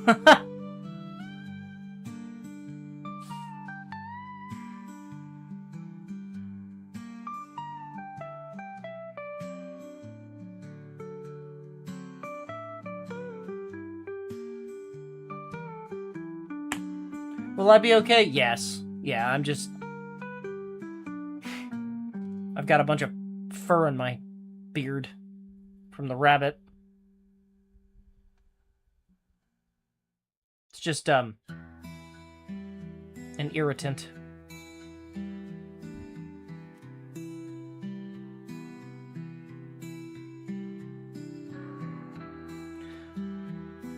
Will I be okay? Yes. Yeah, I've got a bunch of fur in my beard from the rabbit. It's just, an irritant.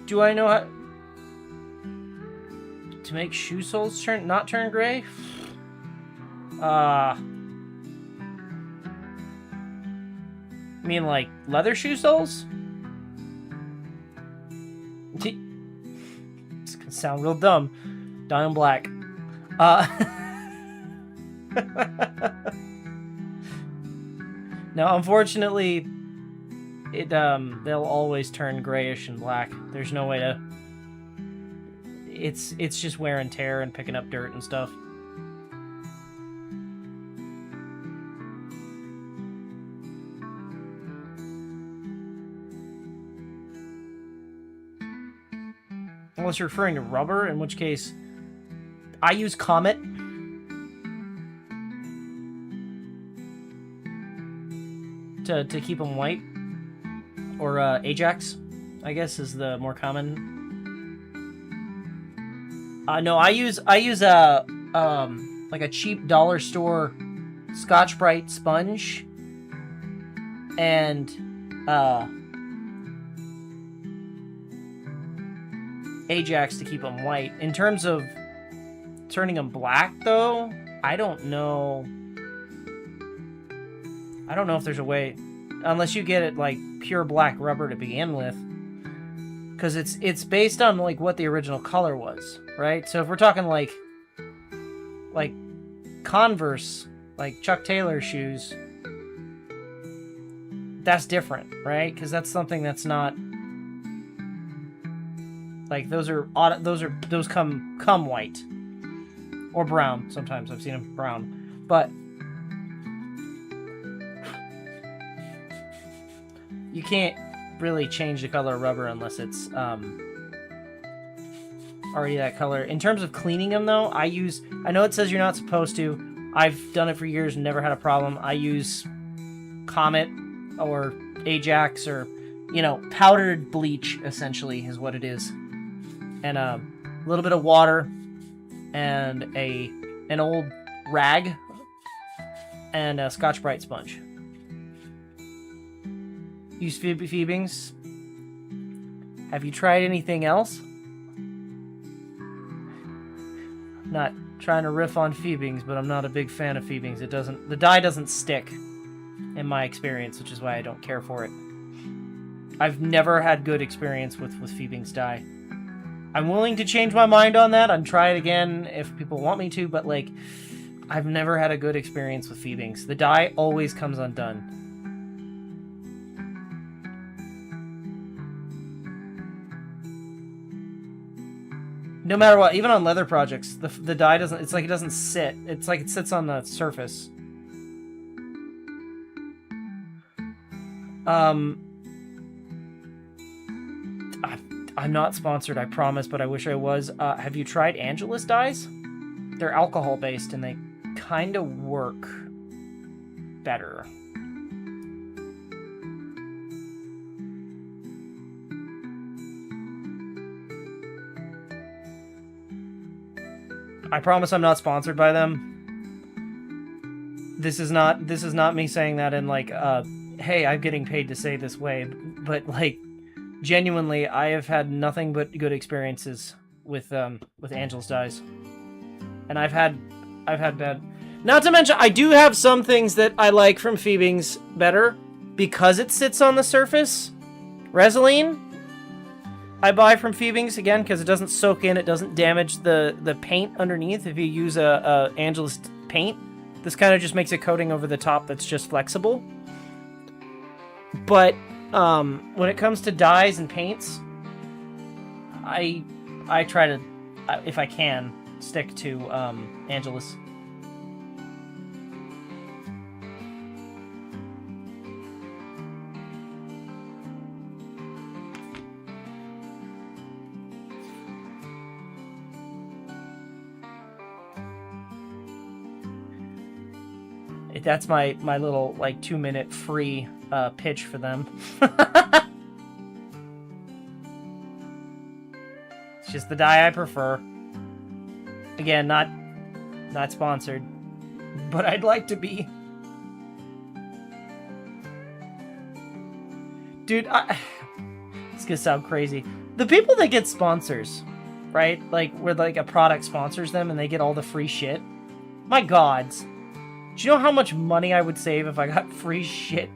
Do I know how to make shoe soles not turn gray? I mean, like, leather shoe soles? It's gonna sound real dumb. Dye them black. No, unfortunately, they'll always turn grayish and black. There's no way to... It's just wear and tear and picking up dirt and stuff. Unless you're referring to rubber, in which case I use Comet. To keep them white. Or Ajax, I guess, is the more common. No, I use like a cheap dollar store Scotch-Brite sponge and Ajax to keep them white. In terms of turning them black, though, I don't know if there's a way, unless you get it like pure black rubber to begin with, because it's based on like what the original color was, right? So if we're talking like Converse, like Chuck Taylor shoes, that's different, right? Because that's something that's not like those come white or brown. Sometimes I've seen them brown, but you can't really change the color of rubber unless it's already that color. In terms of cleaning them, though, I know it says you're not supposed to. I've done it for years and never had a problem. I use Comet or Ajax or, powdered bleach, essentially, is what it is. And a little bit of water and an old rag and a Scotch-Brite sponge. Use Phoebings. Have you tried anything else? Not trying to riff on Phoebings, but I'm not a big fan of Phoebings. The dye doesn't stick, in my experience, which is why I don't care for it. I've never had good experience with Phoebings dye. I'm willing to change my mind on that and try it again if people want me to, but I've never had a good experience with Phoebings. The dye always comes undone. No matter what, even on leather projects, the dye doesn't, it's like it doesn't sit. It's like it sits on the surface. I'm not sponsored, I promise, but I wish I was. Have you tried Angelus dyes? They're alcohol-based, and they kind of work better. I promise I'm not sponsored by them. This is not me saying that in like, hey, I'm getting paid to say this way, but like, genuinely, I have had nothing but good experiences with Angel's dyes, and I've had bad. Not to mention, I do have some things that I like from Phoebings better because it sits on the surface. Resin, I buy from Phoebings again because it doesn't soak in, it doesn't damage the paint underneath. If you use a Angelus paint, this kind of just makes a coating over the top that's just flexible. But when it comes to dyes and paints, I try to, if I can, stick to Angelus. That's my little like 2-minute free pitch for them. It's just the dye I prefer. Again, not sponsored, but I'd like to be. Dude, it's gonna sound crazy. The people that get sponsors, right? Like where like a product sponsors them and they get all the free shit. My gods. Do you know how much money I would save if I got free shit?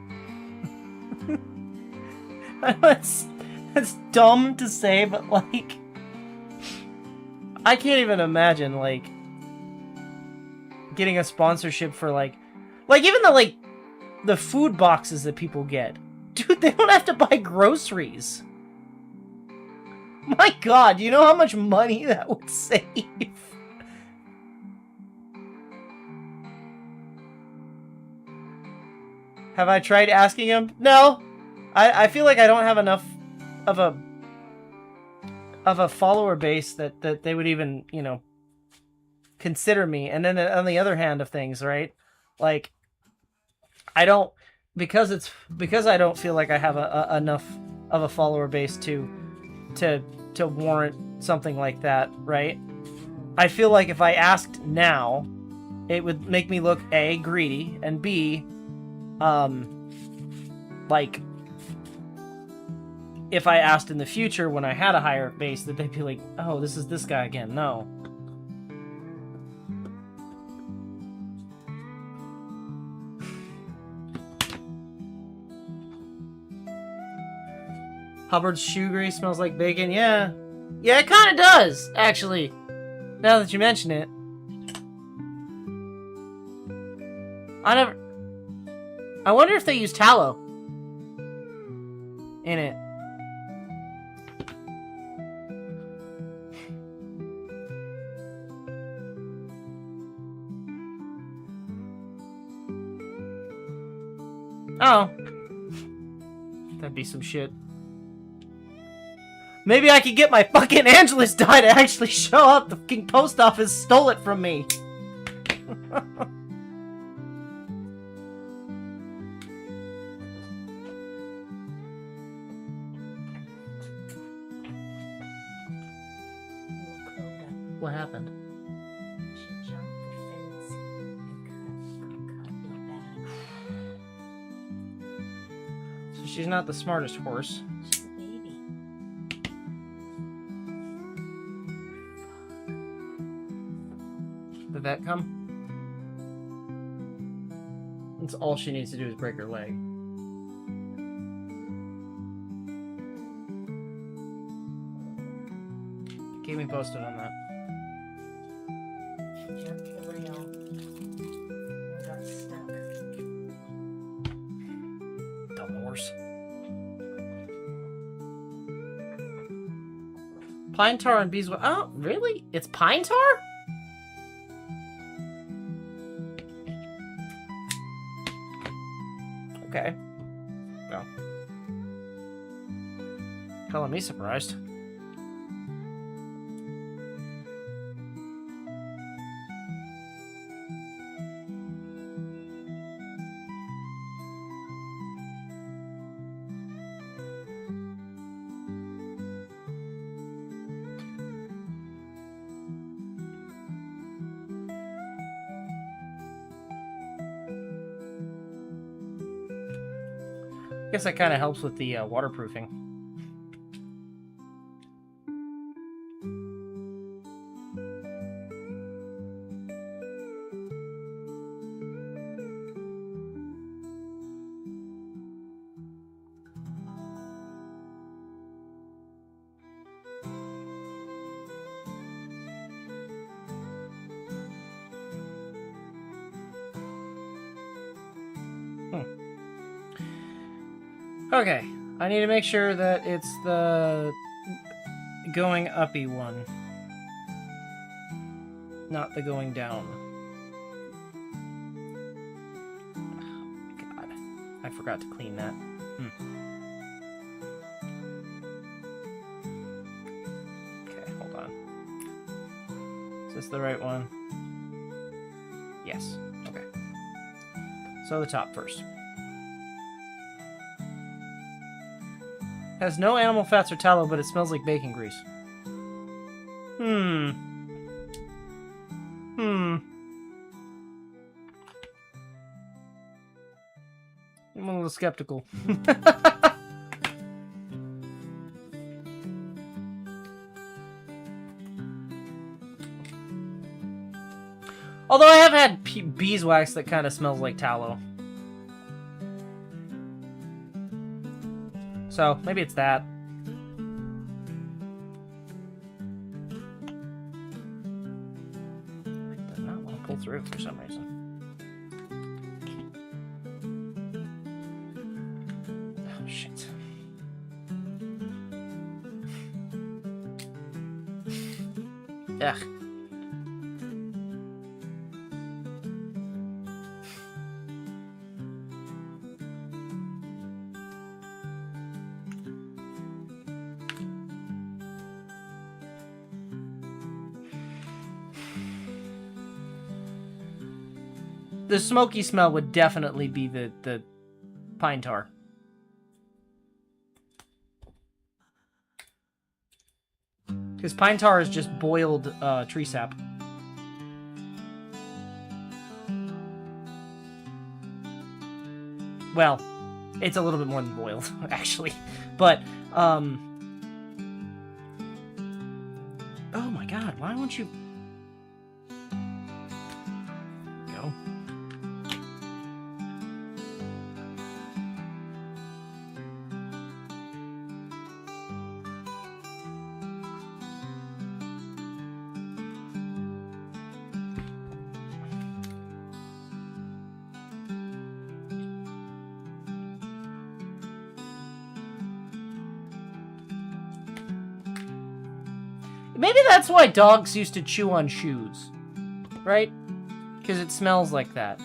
That's dumb to say, but like, I can't even imagine like getting a sponsorship for like even the food boxes that people get. Dude, they don't have to buy groceries. My God, you know how much money that would save? Have I tried asking him? No. I feel like I don't have enough of a follower base that they would even, you know, consider me. And then on the other hand of things, right? Like, because I don't feel like I have enough of a follower base to warrant something like that, right? I feel like if I asked now, it would make me look A, greedy, and B, like, if I asked in the future when I had a higher base, that they'd be like, oh, this is this guy again. No. Hubbard's shoe grease smells like bacon. Yeah. Yeah, it kind of does, actually. Now that you mention it. I wonder if they use tallow in it. Oh. That'd be some shit. Maybe I could get my fucking Angelus dye to actually show up. The fucking post office stole it from me. What happened? She jumped the fence and cut me back. So she's not the smartest horse. She's a baby. Did that come? That's all she needs to do is break her leg. Keep me posted on that. She jumped the rail. Pine tar and beeswax. Oh, really? It's pine tar? Okay. Well. Calling me surprised. I guess that kind of helps with the waterproofing. Okay, I need to make sure that it's the going uppy one, not the going down. Oh, God, I forgot to clean that. Okay, hold on. Is this the right one? Yes. Okay. So the top first. Has no animal fats or tallow, but it smells like bacon grease. I'm a little skeptical. Although I have had beeswax that kind of smells like tallow. So, maybe it's that. It does not want to pull through for some reason. Oh, shit. Ugh. The smoky smell would definitely be the pine tar. Because pine tar is just boiled tree sap. Well, it's a little bit more than boiled, actually. But, oh my God, why won't you... Go. Maybe that's why dogs used to chew on shoes, right? Because it smells like that.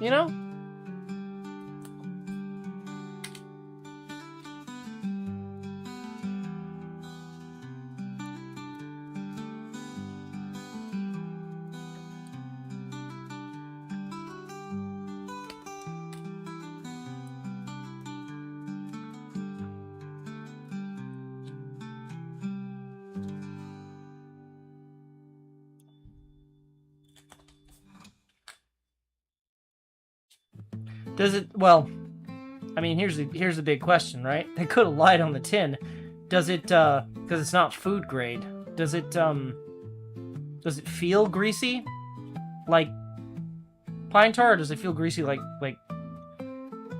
You know? Does it, well, I mean, here's the big question, right? They could have lied on the tin. Does it, because it's not food grade, does it feel greasy? Like pine tar, or does it feel greasy like,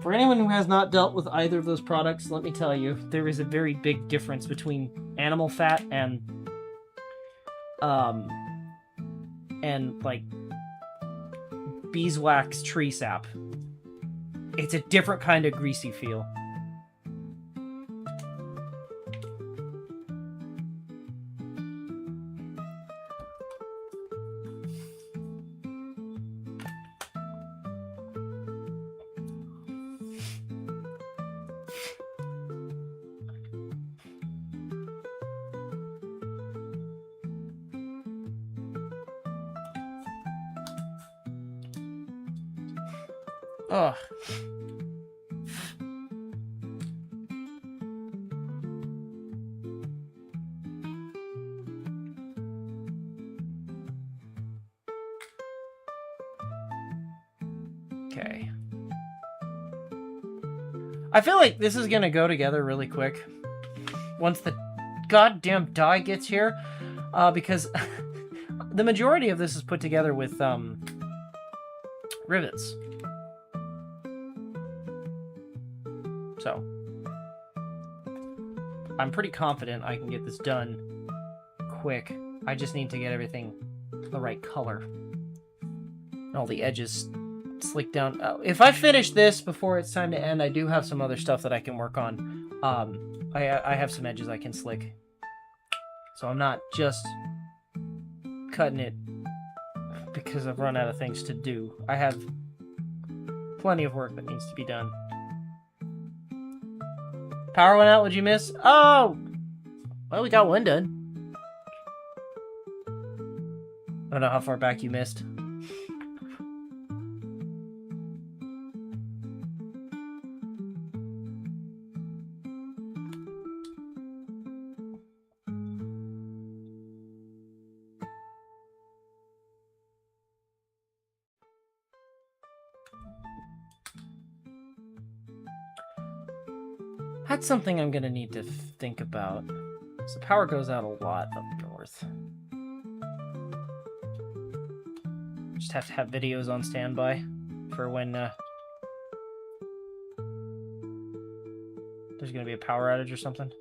for anyone who has not dealt with either of those products, let me tell you, there is a very big difference between animal fat and like beeswax tree sap. It's a different kind of greasy feel. Ugh. Okay. I feel like this is gonna go together really quick once the goddamn dye gets here, because the majority of this is put together with rivets. So I'm pretty confident I can get this done quick. I just need to get everything the right color. All the edges slick down. If I finish this before it's time to end, I do have some other stuff that I can work on. I have some edges I can slick. So I'm not just cutting it because I've run out of things to do. I have plenty of work that needs to be done. Power went out, what'd you miss? Oh! Well, we got one done. I don't know how far back you missed. That's something I'm gonna need to think about. So power goes out a lot up north. Just have to have videos on standby for when there's gonna be a power outage or something.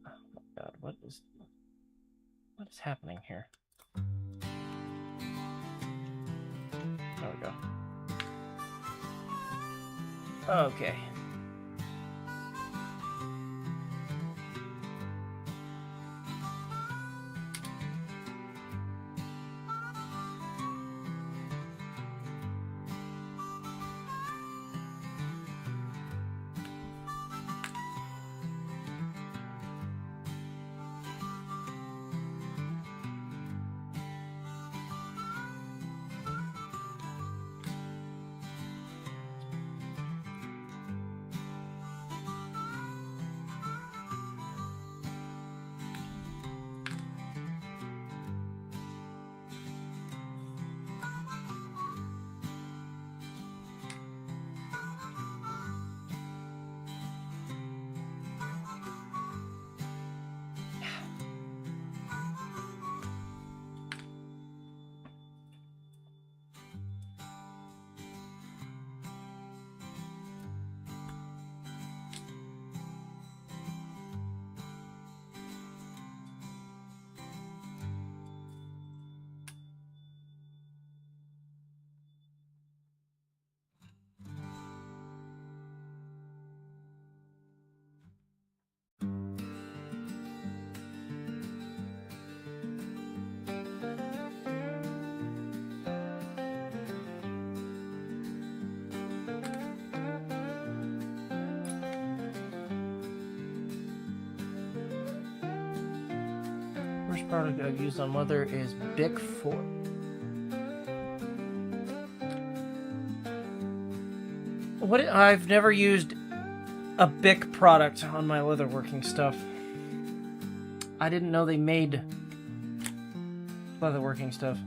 Oh my god, what is happening here? There we go. Okay. First product I've used on leather is BeardFoot. What? I've never used a Bic product on my leatherworking stuff. I didn't know they made leatherworking stuff.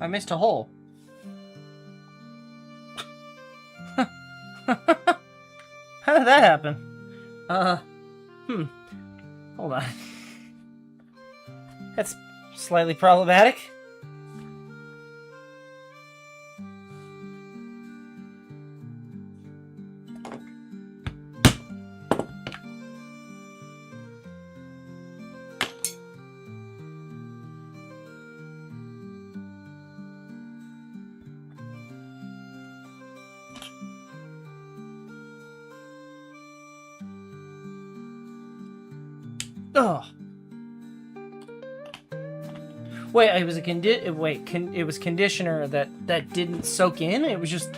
I missed a hole. How did that happen? Hold on. That's slightly problematic. Oh. Wait, it was a it was conditioner that didn't soak in. It was just,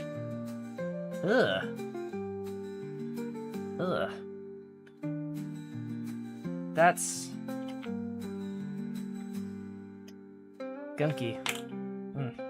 ugh, ugh. That's gunky. Mm.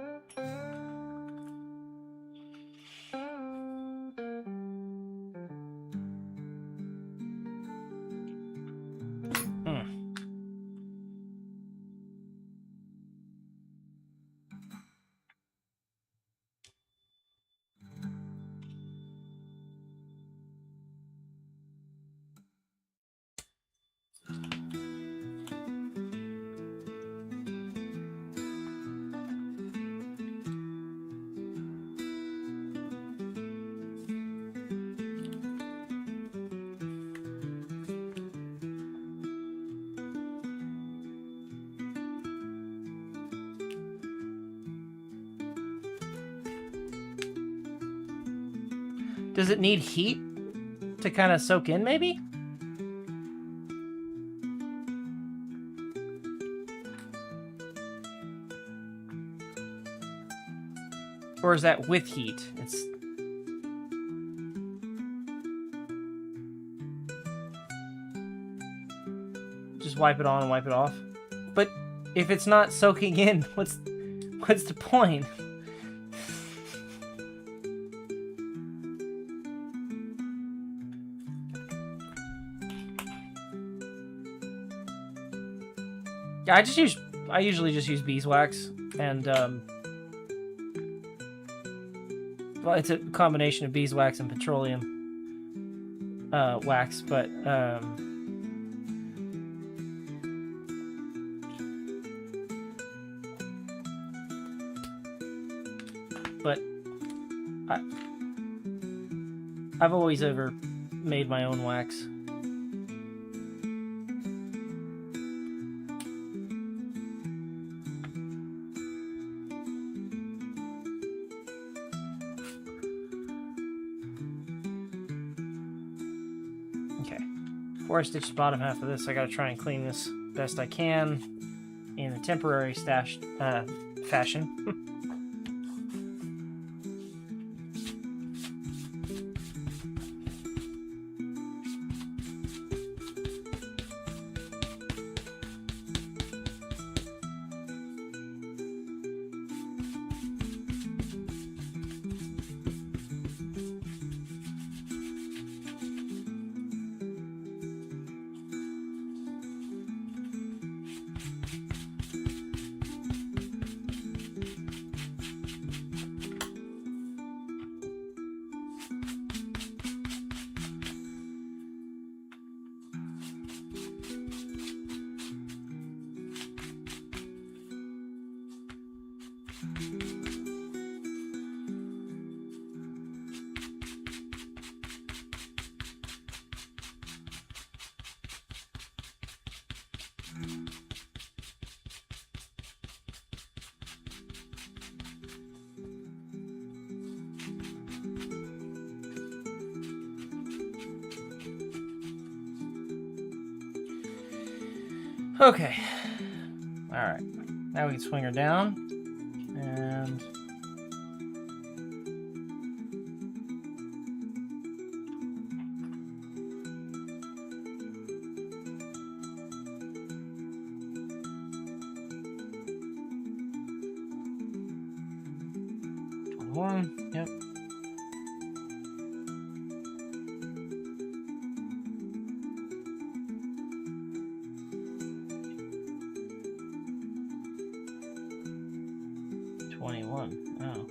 Does it need heat to kind of soak in, maybe? Or is that with heat? It's... Just wipe it on and wipe it off. But if it's not soaking in, what's the point? Yeah, I usually just use beeswax, and well, it's a combination of beeswax and petroleum wax, but I've always made my own wax. Before I stitch the bottom half of this, I gotta try and clean this best I can in a temporary stash fashion. Okay. Alright. Now we can swing her down. And... one. Yep. 21. Oh.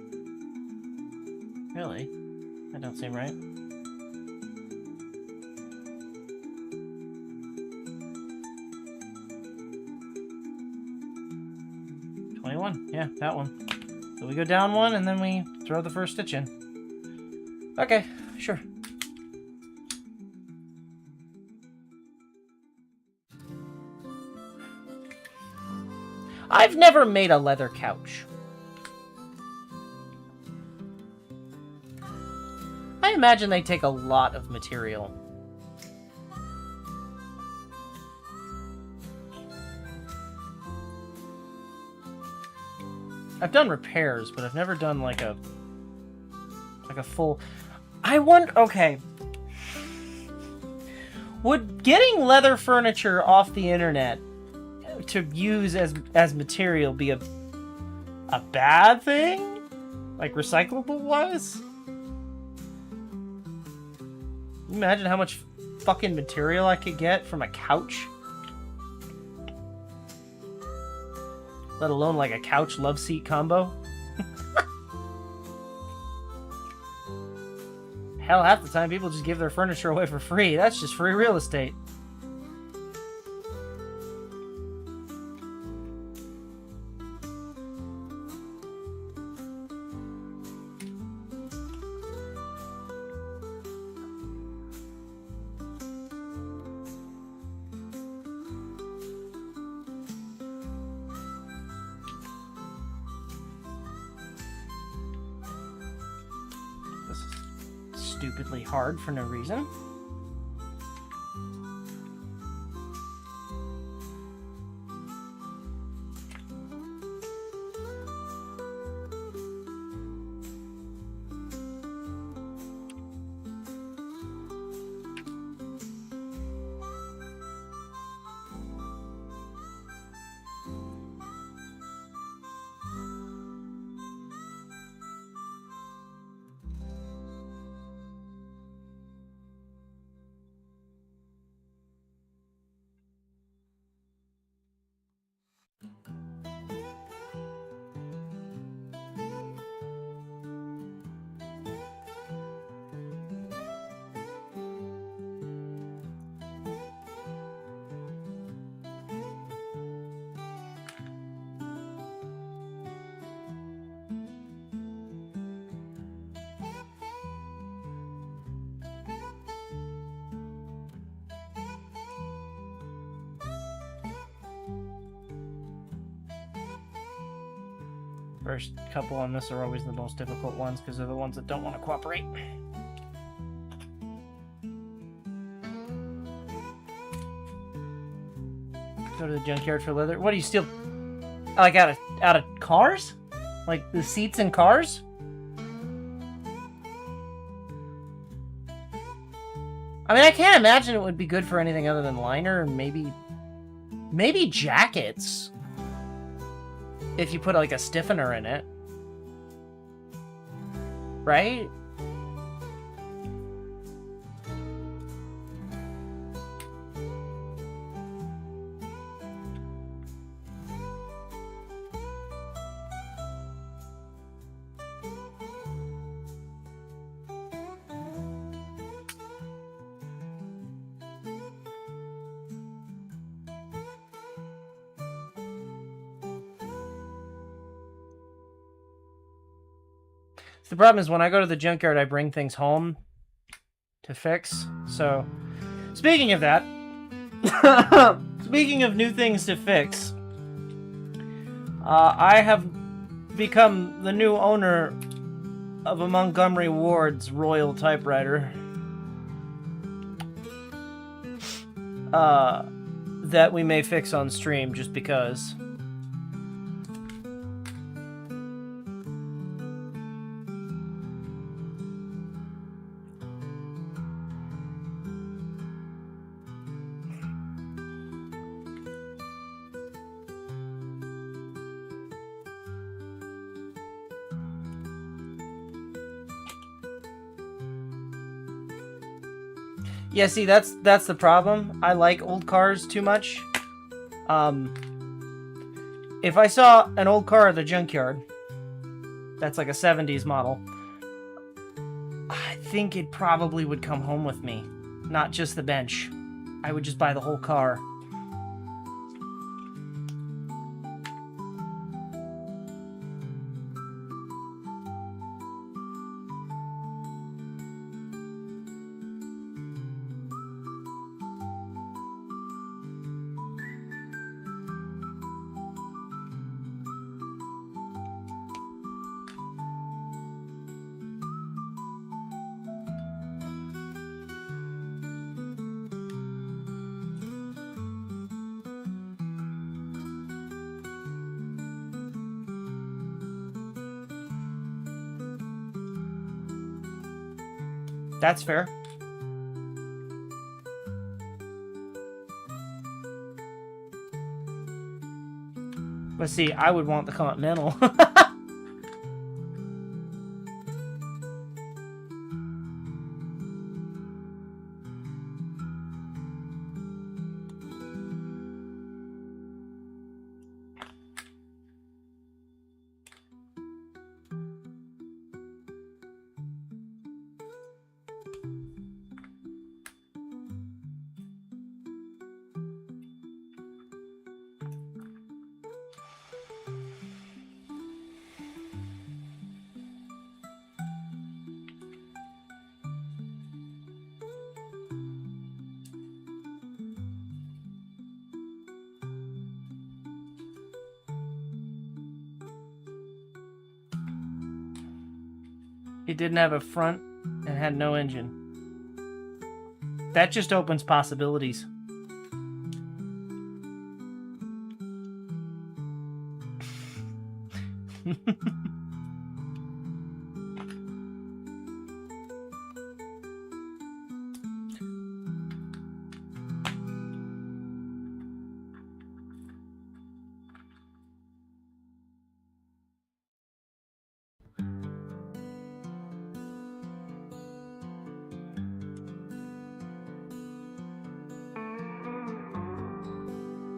Really? That don't seem right. Yeah, that one. So we go down one, and then we throw the first stitch in. Okay, sure. I've never made a leather couch. I imagine they take a lot of material. I've done repairs, but I've never done like a full... I wonder... Okay. Would getting leather furniture off the internet to use as material be a bad thing? Like recyclable wise? Imagine how much fucking material I could get from a couch. Let alone like a couch love seat combo. Hell, half the time people just give their furniture away for free. That's just free real estate. Stupidly hard for no reason. First couple on this are always the most difficult ones because they're the ones that don't want to cooperate. Go to the junkyard for leather. What do you steal? Like out of cars? Like the seats in cars? I mean, I can't imagine it would be good for anything other than liner and maybe jackets. If you put like a stiffener in it. Right? The problem is when I go to the junkyard, I bring things home to fix. So, speaking of that, speaking of new things to fix, I have become the new owner of a Montgomery Ward's Royal typewriter. That we may fix on stream just because. Yeah, see, that's the problem. I like old cars too much. If I saw an old car at the junkyard, That's like a 70s model. I think it probably would come home with me. Not just the bench. I would just buy the whole car. That's fair. But see, I would want the Continental. It didn't have a front and had no engine. That just opens possibilities.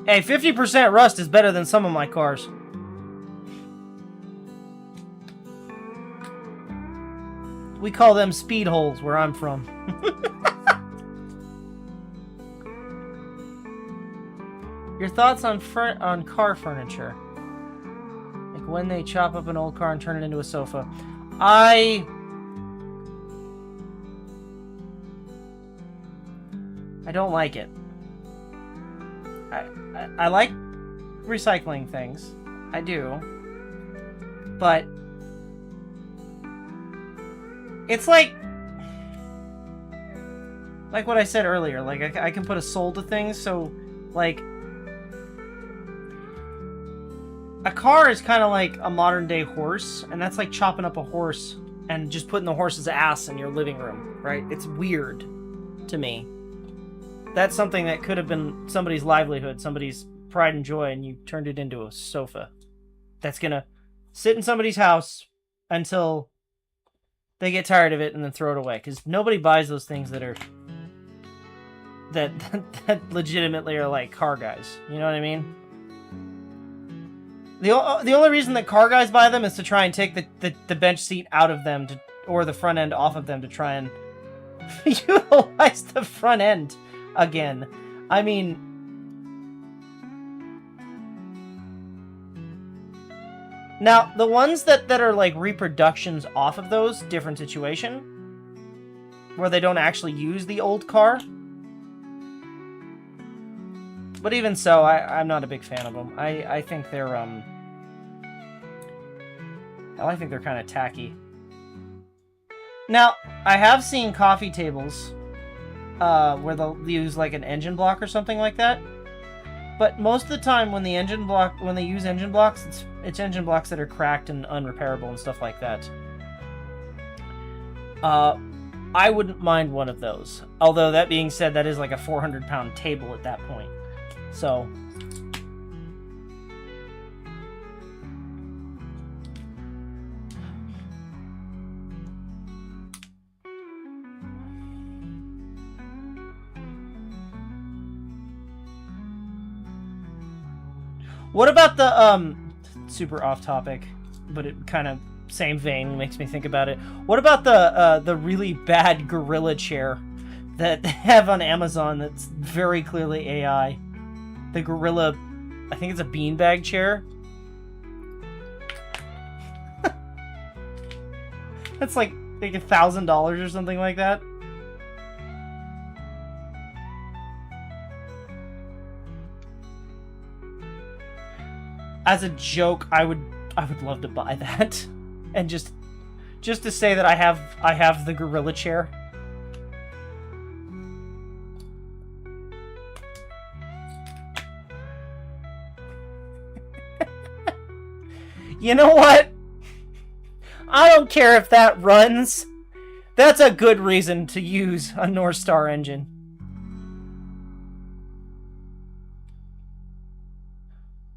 Hey, 50% rust is better than some of my cars. We call them speed holes where I'm from. Your thoughts on car furniture? Like when they chop up an old car and turn it into a sofa. I don't like it. I like recycling things. I do. But it's like what I said earlier. Like I can put a soul to things. So like a car is kind of like a modern day horse, and that's like chopping up a horse and just putting the horse's ass in your living room, right? It's weird to me. That's something that could have been somebody's livelihood, somebody's pride and joy, and you turned it into a sofa that's gonna sit in somebody's house until they get tired of it and then throw it away. Because nobody buys those things that are that legitimately are like car guys. You know what I mean? The only reason that car guys buy them is to try and take the bench seat out of them or the front end off of them to try and utilize the front end again. I mean, now the ones that are like reproductions off of those, different situation, where they don't actually use the old car. But even so, I'm not a big fan of them. I think they're I think they're kind of tacky. Now, I have seen coffee tables where they'll use like an engine block or something like that. But most of the time when they use engine blocks, it's engine blocks that are cracked and unrepairable and stuff like that. I wouldn't mind one of those. Although that being said, that is like a 400-pound table at that point. So what about the super off topic, but it kind of same vein, makes me think about it. What about the really bad gorilla chair that they have on Amazon that's very clearly AI? The gorilla, I think it's a beanbag chair. That's like $1,000 or something like that. As a joke, I would love to buy that, and just to say that I have the gorilla chair. You know what? I don't care if that runs. That's a good reason to use a North Star engine.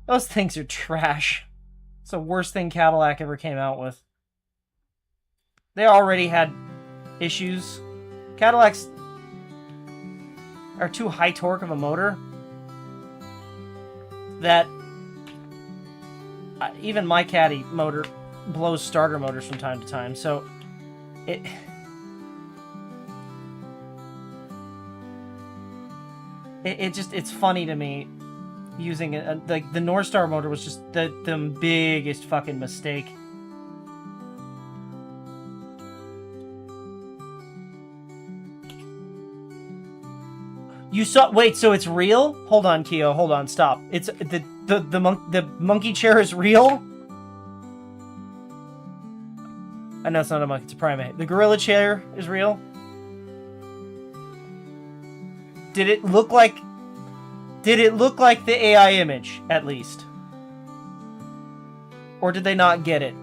Those things are trash. It's the worst thing Cadillac ever came out with. They already had issues. Cadillacs are too high torque of a motor that even my Caddy motor blows starter motors from time to time, so it's funny to me using it. Like, the North Star motor was just the biggest fucking mistake. You saw? Wait, so it's real? Hold on, Keo. Hold on. Stop. It's the monkey chair is real? I know it's not a monkey, it's a primate. The gorilla chair is real? Did it look like the AI image, at least? Or did they not get it?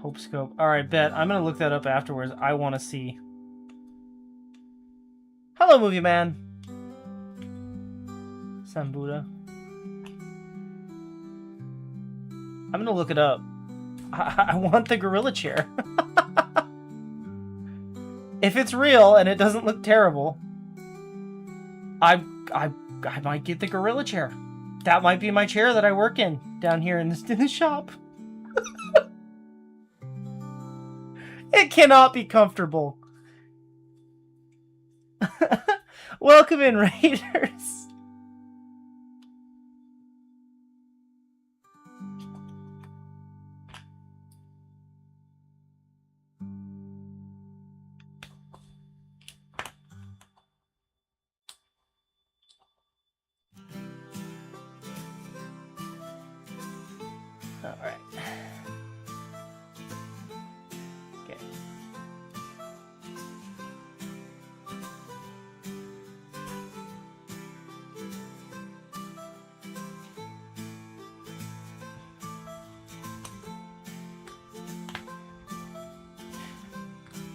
Hope scope. Alright, bet. I'm gonna look that up afterwards. I want to see. Hello, movie man. Sambuda. I'm gonna look it up. I want the gorilla chair. If it's real and it doesn't look terrible, I might get the gorilla chair. That might be my chair that I work in down here in the shop. It cannot be comfortable. Welcome in, Raiders. All right. Okay.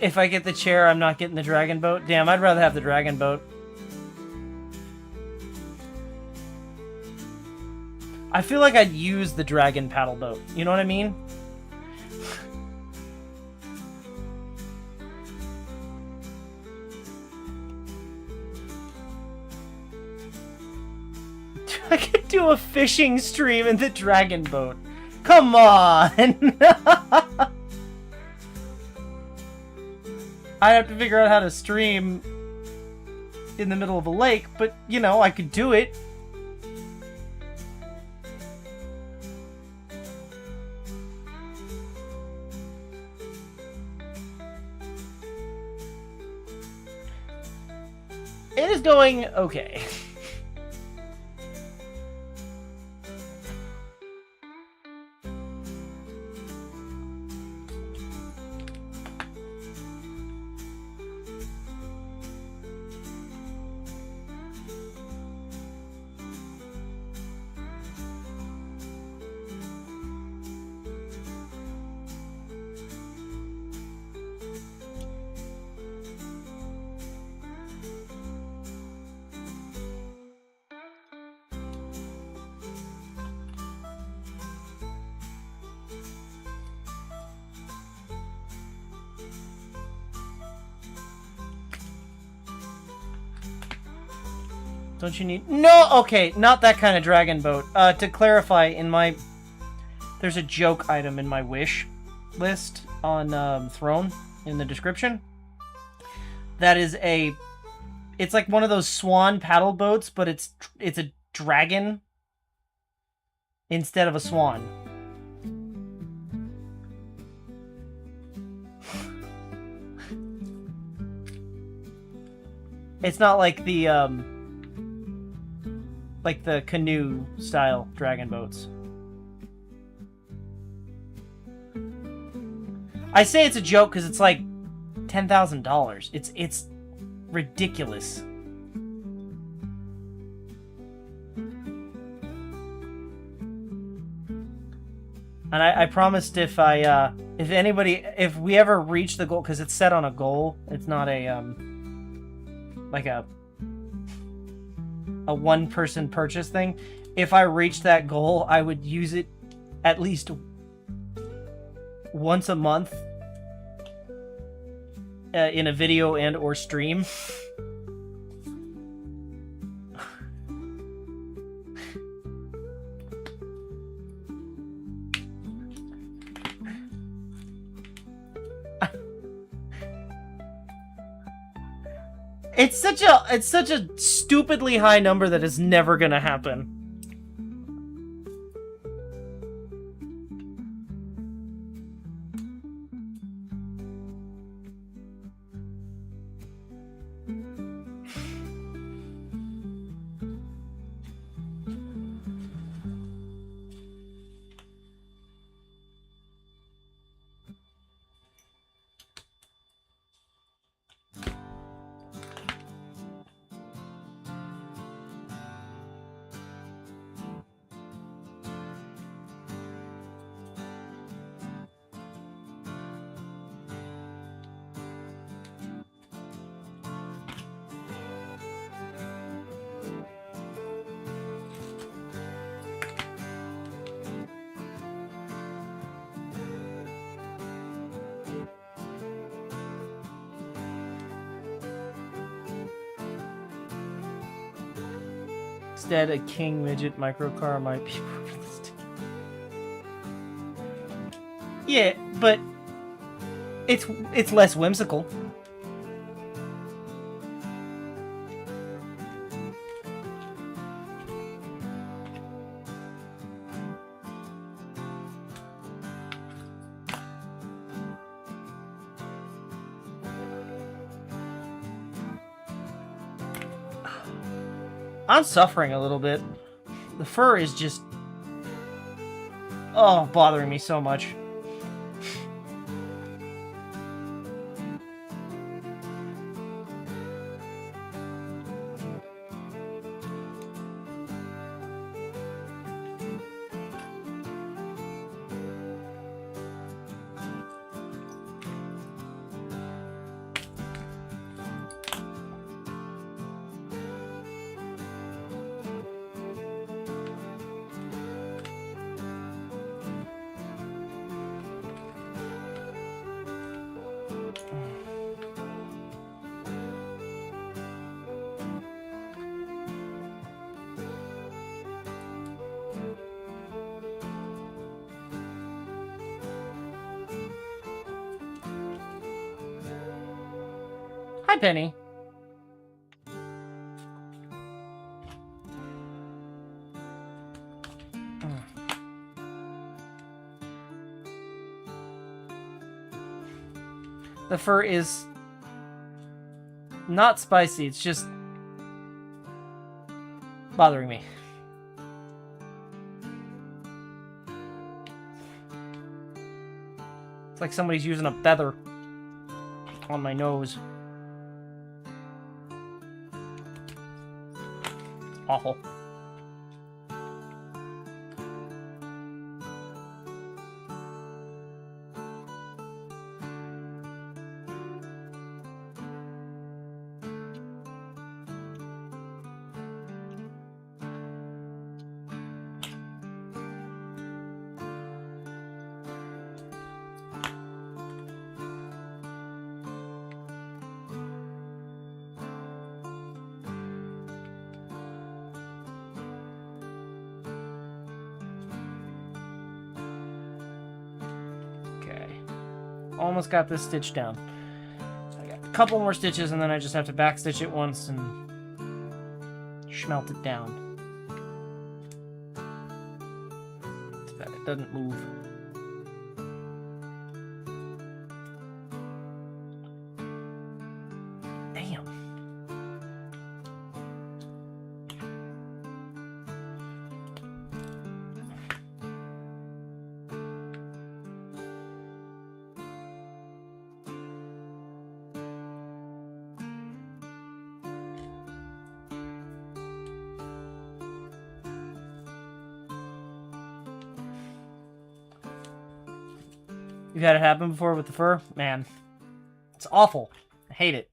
If I get the chair, I'm not getting the dragon boat. Damn, I'd rather have the dragon boat. I feel like I'd use the dragon paddle boat. You know what I mean? I could do a fishing stream in the dragon boat. Come on! I'd have to figure out how to stream in the middle of a lake, but, you know, I could do it. It is going okay. Don't you need... No! Okay, not that kind of dragon boat. To clarify, in my... There's a joke item in my wish list on Throne in the description. That is a... It's like one of those swan paddle boats, but it's a dragon instead of a swan. It's not like the canoe style dragon boats. I say it's a joke because it's like $10,000. It's ridiculous. And I promised if we ever reach the goal, because it's set on a goal, it's not a like a one-person purchase thing. If I reached that goal, I would use it at least once a month in a video and or stream. It's such a stupidly high number that is never gonna happen. Instead, a king midget microcar might be realistic. Yeah, but it's less whimsical. I'm suffering a little bit. The fur is just... Oh, bothering me so much. Hi, Penny. The fur is not spicy, it's just bothering me. It's like somebody's using a feather on my nose. Awful. almost got this stitch down. So I got a couple more stitches, and then I just have to backstitch it once and smelt it down. So that it doesn't move. Damn. You've had it happen before with the fur? Man, it's awful. I hate it.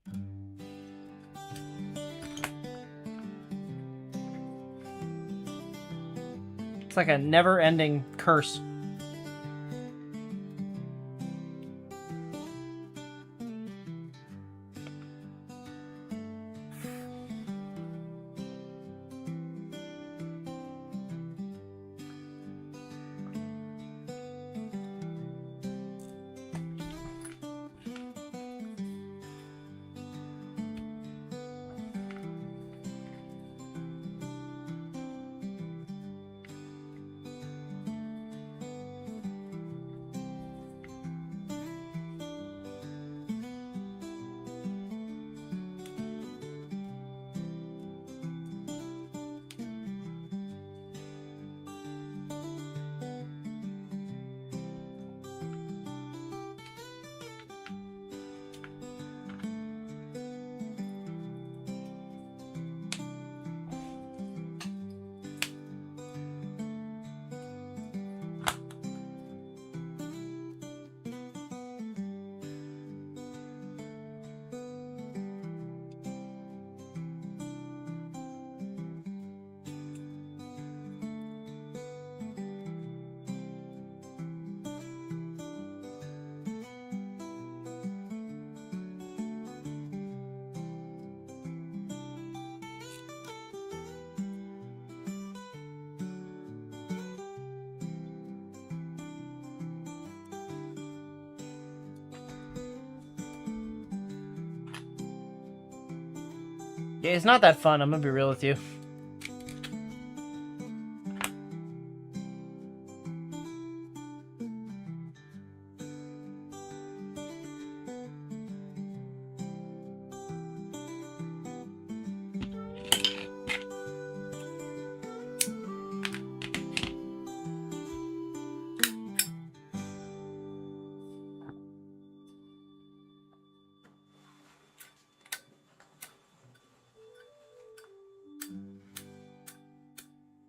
It's like a never-ending curse. Yeah, it's not that fun, I'm gonna be real with you.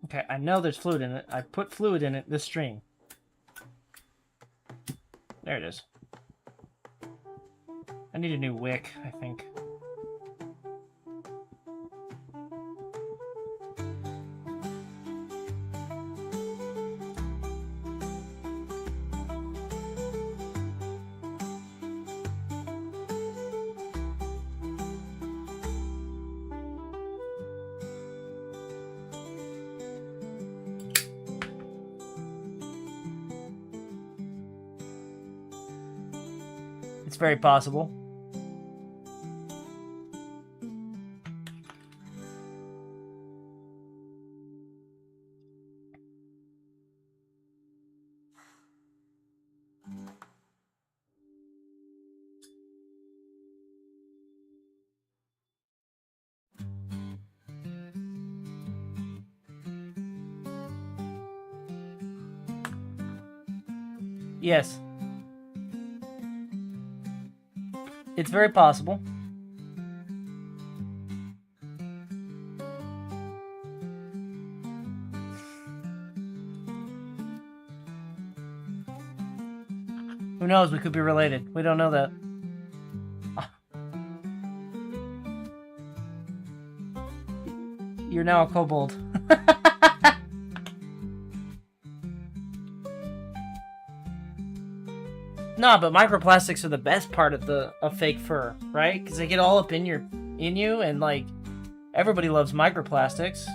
Okay, I know there's fluid in it. I put fluid in it this stream. There it is. I need a new wick, I think. It's very possible. Yes. It's very possible. Who knows? We could be related. We don't know that. You're now a kobold. Nah, but microplastics are the best part of fake fur, right? Because they get all up in you, and like everybody loves microplastics.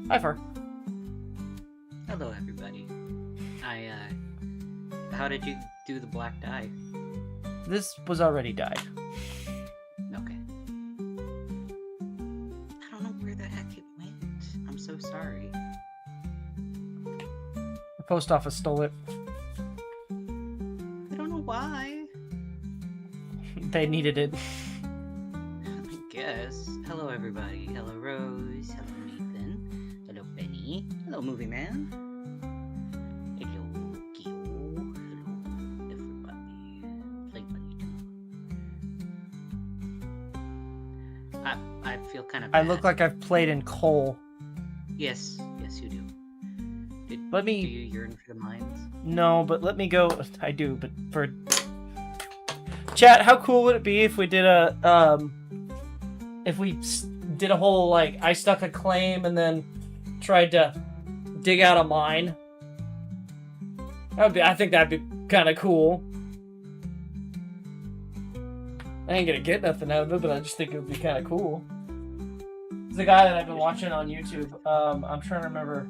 Hi, Fur. Hello, everybody. How did you do the black dye? This was already dyed. Okay. I don't know where the heck it went. I'm so sorry. The post office stole it. I don't know why. They needed it. I guess. Hello, everybody. Hello, Rose. Hello, Nathan. Hello, Benny. Hello, Movie Man. Hello, Gil. Hello, everybody. Play Bunny too. I feel kind of I bad. look like I've played in coal. Yes, you do. Let me- Do you yearn for the mines? No, but let me go. I do, but for chat, how cool would it be if we did a did a whole like I stuck a claim and then tried to dig out a mine? I think that'd be kind of cool. I ain't gonna get nothing out of it, but I just think it would be kind of cool. There's a guy that I've been watching on YouTube. I'm trying to remember,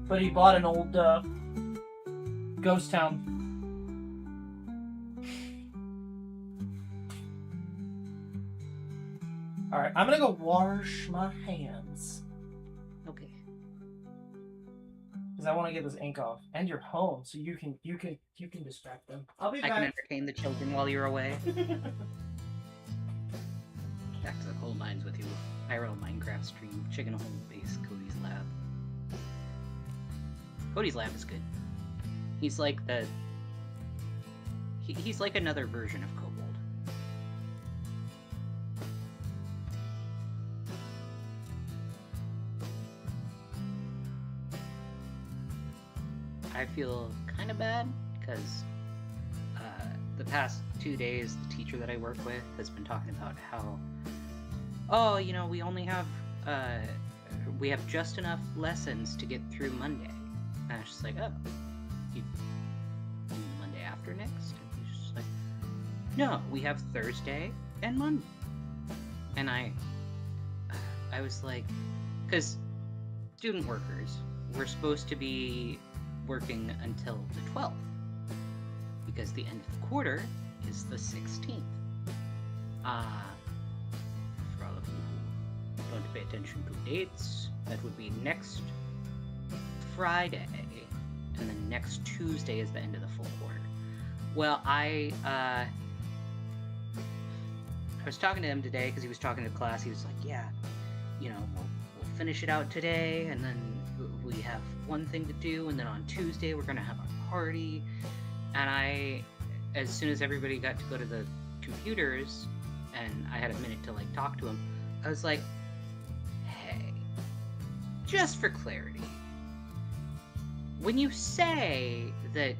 but he bought an old ghost town. All right, I'm gonna go wash my hands Okay. because I want to get this ink off. And you're home, so you can distract them. I'll be I can back. entertain the children while you're away. Back to the coal mines with you. IRL Minecraft stream. Chicken a hole base. Cody's lab. Cody's lab is good. He's like the. He's like another version of Kobold. I feel kind of bad because the past 2 days, the teacher that I work with has been talking about how, oh, you know, we only have, we have just enough lessons to get through Monday. And I was just like, oh, you mean Monday after next? And he's just like, no, we have Thursday and Monday. And I was like, because student workers, we're supposed to be working until the 12th because the end of the quarter is the 16th. For all of you who don't pay attention to dates, that would be next Friday, and then next Tuesday is the end of the full quarter. Well, I was talking to him today because he was talking to class. He was like, yeah, you know, we'll finish it out today, and then we have one thing to do, and then on Tuesday we're gonna have a party. And as soon as everybody got to go to the computers and I had a minute to like talk to him, I was like, hey, just for clarity, when you say that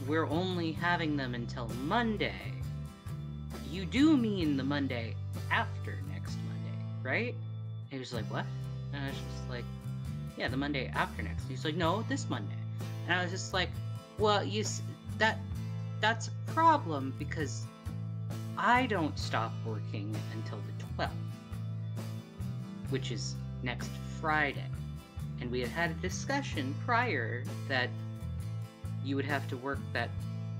we're only having them until Monday, you do mean the Monday after next Monday, right? And he was like, what? And I was just like, yeah, the Monday after next. He's like, no, this Monday. And I was just like, well, that's a problem because I don't stop working until the 12th, which is next Friday. And we had a discussion prior that you would have to work that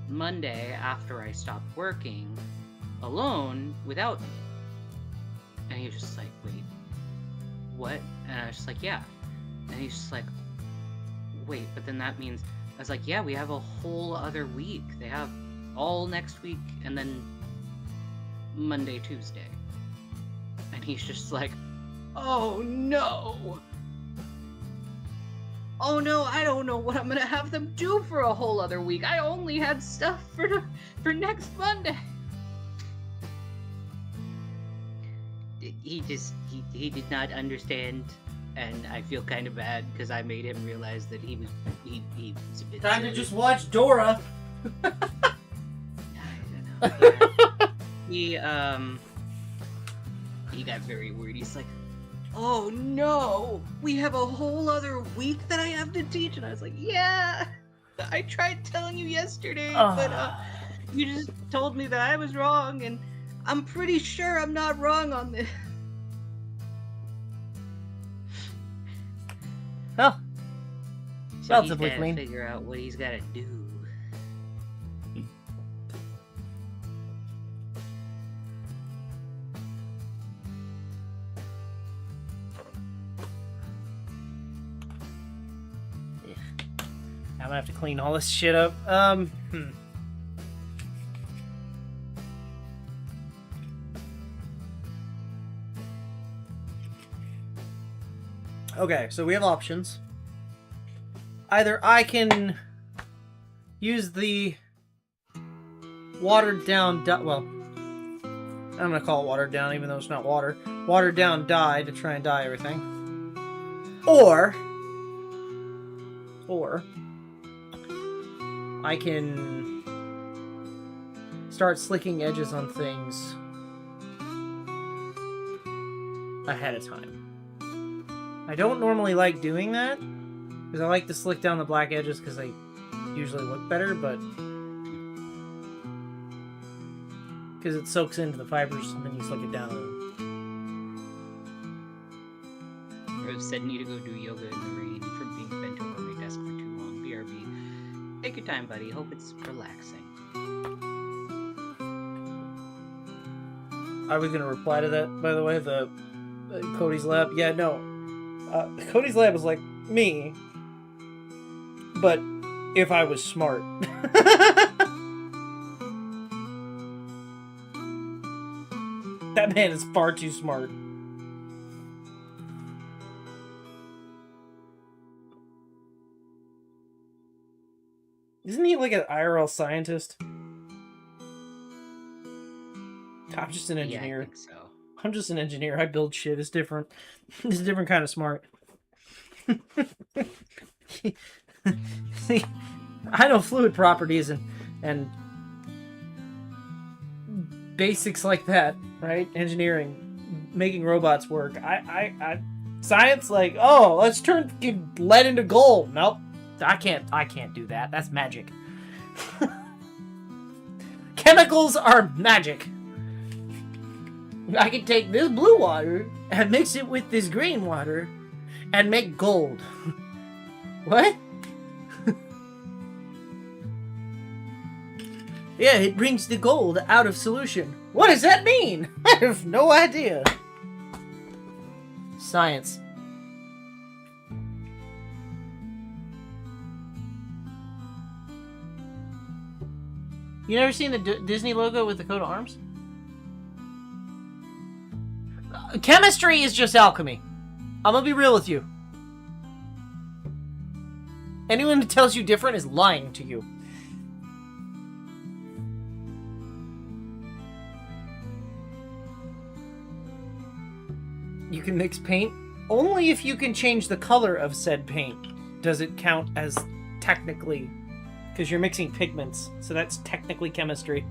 Monday after I stopped working alone without me. And he was just like, wait, what? And I was just like, yeah. And he's just like, wait, but then that means, I was like, yeah, we have a whole other week. They have all next week and then Monday, Tuesday. And he's just like, oh no. Oh no, I don't know what I'm gonna have them do for a whole other week. I only had stuff for next Monday. He did not understand, and I feel kind of bad because I made him realize that he was a bit Time to silly. just watch Dora. I don't know. Yeah. He got very worried. He's like, oh no, we have a whole other week that I have to teach. And I was like, yeah, I tried telling you yesterday, but you just told me that I was wrong, and I'm pretty sure I'm not wrong on this. So Relatively he's clean. gotta figure out what he's gotta do. I'm gonna have to clean all this shit up. Okay, so we have options. Either I can use the watered down well, I'm gonna call it watered down even though it's not water. Watered down dye to try and dye everything. Or I can start slicking edges on things ahead of time. I don't normally like doing that, because I like to slick down the black edges because they usually look better, but because it soaks into the fibers and then you slick it down. Rose said need to go do yoga in the rain from being bent over my desk for too long. BRB. Take your time, buddy. Hope it's relaxing. I was going to reply to that, by the way, the Cody's Lab. Yeah, no. Cody's Lab is like me, but if I was smart. That man is far too smart. Isn't he like an IRL scientist? I'm just an engineer. Yeah, I think so. I'm just an engineer. I build shit. It's different. It's a different kind of smart. See, I know fluid properties and basics like that, right? Engineering, making robots work. I science, like, oh, let's turn lead into gold. Nope, I can't do that. That's magic. Chemicals are magic. I can take this blue water and mix it with this green water and make gold. What? Yeah, it brings the gold out of solution. What does that mean? I have no idea. Science. You never seen the Disney logo with the coat of arms? Chemistry is just alchemy. I'm gonna be real with you. Anyone that tells you different is lying to you. You can mix paint only if you can change the color of said paint. Does it count as technically? Because you're mixing pigments, so that's technically chemistry.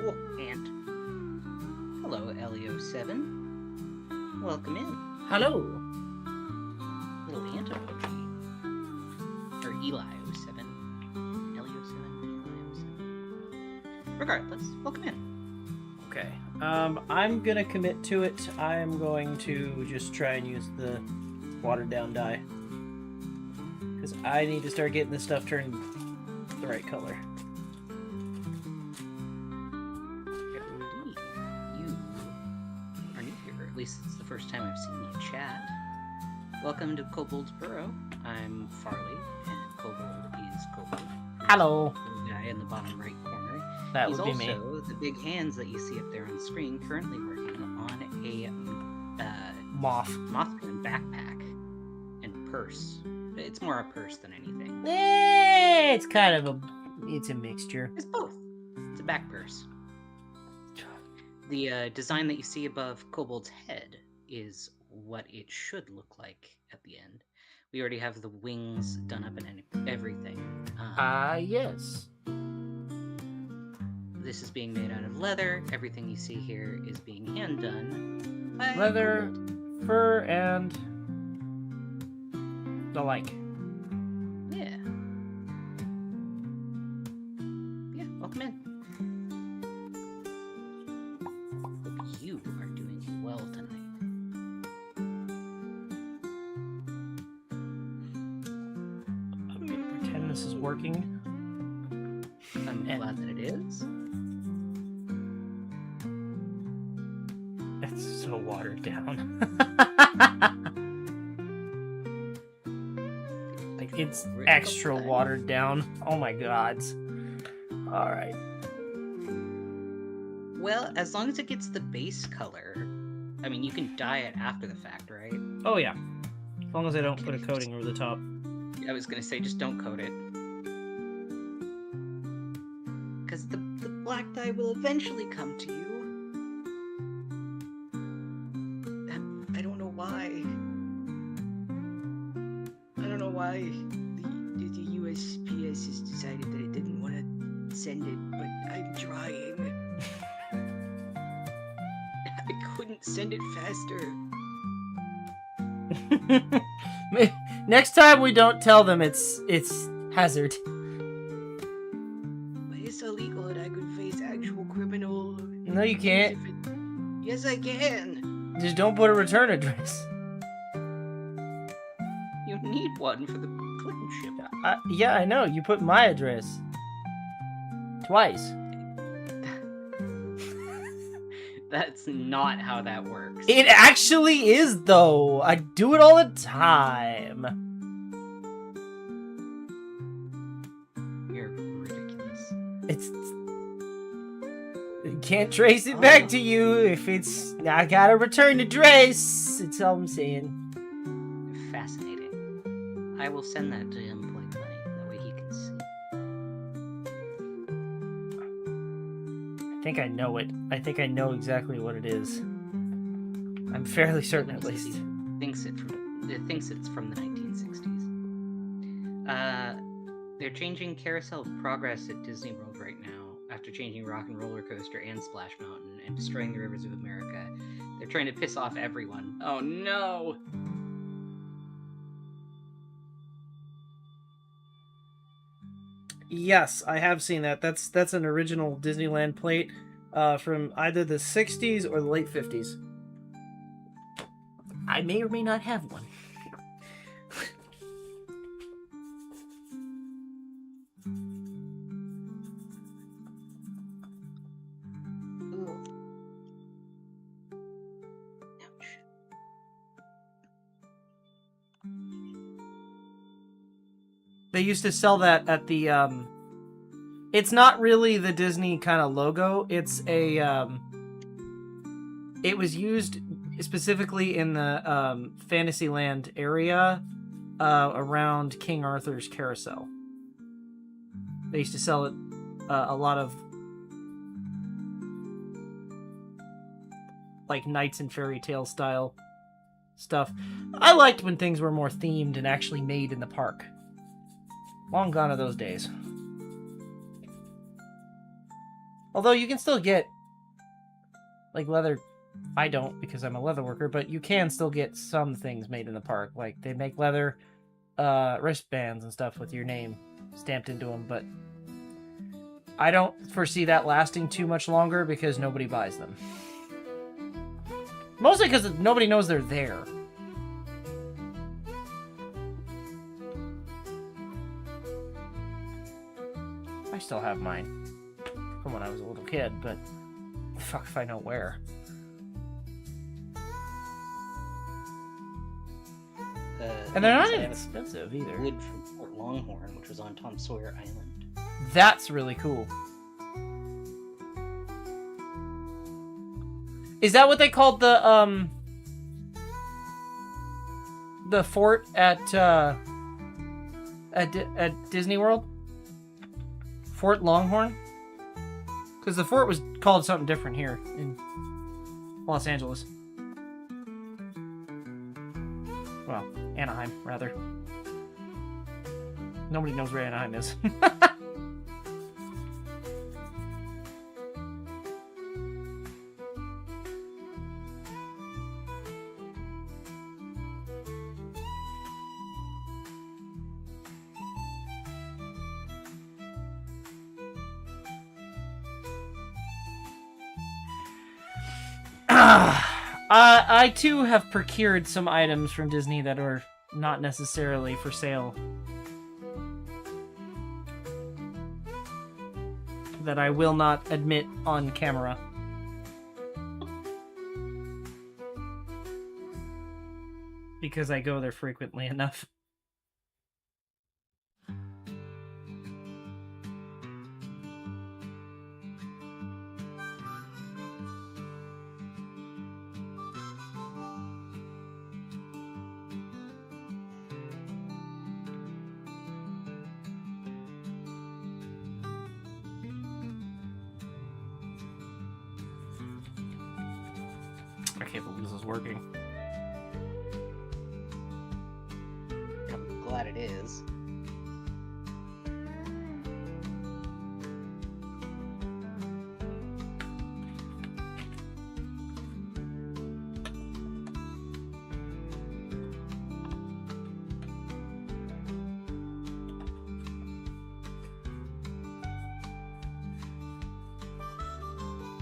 Oh, Ant. Hello, Elio7. Welcome in. Hello. Little ant emoji. Or Eli07. Elio7. Eli07. Regardless, welcome in. Okay. I'm gonna commit to it. I'm going to just try and use the watered down dye. Because I need to start getting this stuff turned the right color. Indeed. You are new here, or at least it's the first time I've seen you chat. Welcome to Kobold's Burrow. I'm Farley, and Kobold is Kobold. Hello. The guy in the bottom right corner. That He's would be me. also the big hands that you see up there on screen, currently working on a Mothman backpack and purse. It's more a purse than anything. It's kind of it's a mixture. It's both. It's a back purse. The design that you see above Kobold's head is what it should look like at the end. We already have the wings done up and everything. Yes. This is being made out of leather. Everything you see here is being hand done by Leather, Kobold. fur, and the like. Yeah. Yeah, welcome in. Hope you are doing well tonight. I'm gonna pretend this is working. I'm glad that it is. It's so watered down. Like it's extra watered down. Oh my god. Alright. Well, as long as it gets the base color, I mean, you can dye it after the fact, right? Oh yeah. As long as I don't put a coating over the top. I was gonna say, just don't coat it. Because the black dye will eventually come to you. I don't know why. I don't know why the USPS has decided that it didn't want to send it, but I'm trying. I couldn't send it faster. Next time we don't tell them it's hazard. But it's illegal and I could face actual criminal. No, you can't. Yes, I can. Just don't put a return address. You need one for the click and ship. Yeah, I know. You put my address. Twice. That's not how that works. It actually is, though. I do it all the time. You're ridiculous. You can't trace it back to you if it's... I gotta return address. That's all I'm saying. Fascinating. I will send that to him point blank. That way he can see. I think I know it. I think I know exactly what it is. I'm fairly certain, at least. It thinks it's from the 1960s. They're changing Carousel of Progress at Disney World right now. After changing Rock and Roller Coaster and Splash Mountain and destroying the rivers of America. They're trying to piss off everyone. Oh no! Yes, I have seen that. That's an original Disneyland plate from either the 60s or the late 50s. I may or may not have one. Ooh. Ouch. They used to sell that at the it's not really the Disney kind of logo. It's a it was used specifically in the Fantasyland area around King Arthur's Carousel. They used to sell it a lot of like Knights and Fairy Tale style stuff. I liked when things were more themed and actually made in the park. Long gone are those days. Although you can still get like leather. I don't because I'm a leather worker, but you can still get some things made in the park. Like they make leather wristbands and stuff with your name stamped into them, but I don't foresee that lasting too much longer because nobody buys them. Mostly because nobody knows they're there. I still have mine from when I was a little kid, but fuck if I know where. And they're not things. I have inexpensive a either. wood from Fort Longhorn, which was on Tom Sawyer Island. That's really cool. Is that what they called the fort at Disney World? Fort Longhorn? Because the fort was called something different here in Los Angeles. Well, Anaheim, rather. Nobody knows where Anaheim is. I too have procured some items from Disney that are not necessarily for sale. That I will not admit on camera. Because I go there frequently enough. I can't believe this is working. I'm glad it is.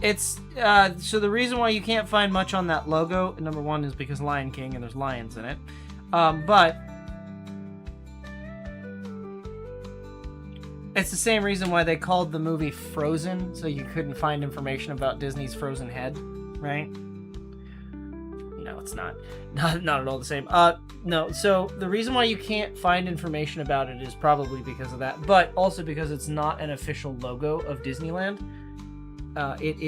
It's, so the reason why you can't find much on that logo, number one, is because Lion King and there's lions in it. But it's the same reason why they called the movie Frozen, so you couldn't find information about Disney's Frozen head, right? No, it's not. Not at all the same. No, so the reason why you can't find information about it is probably because of that, but also because it's not an official logo of Disneyland. It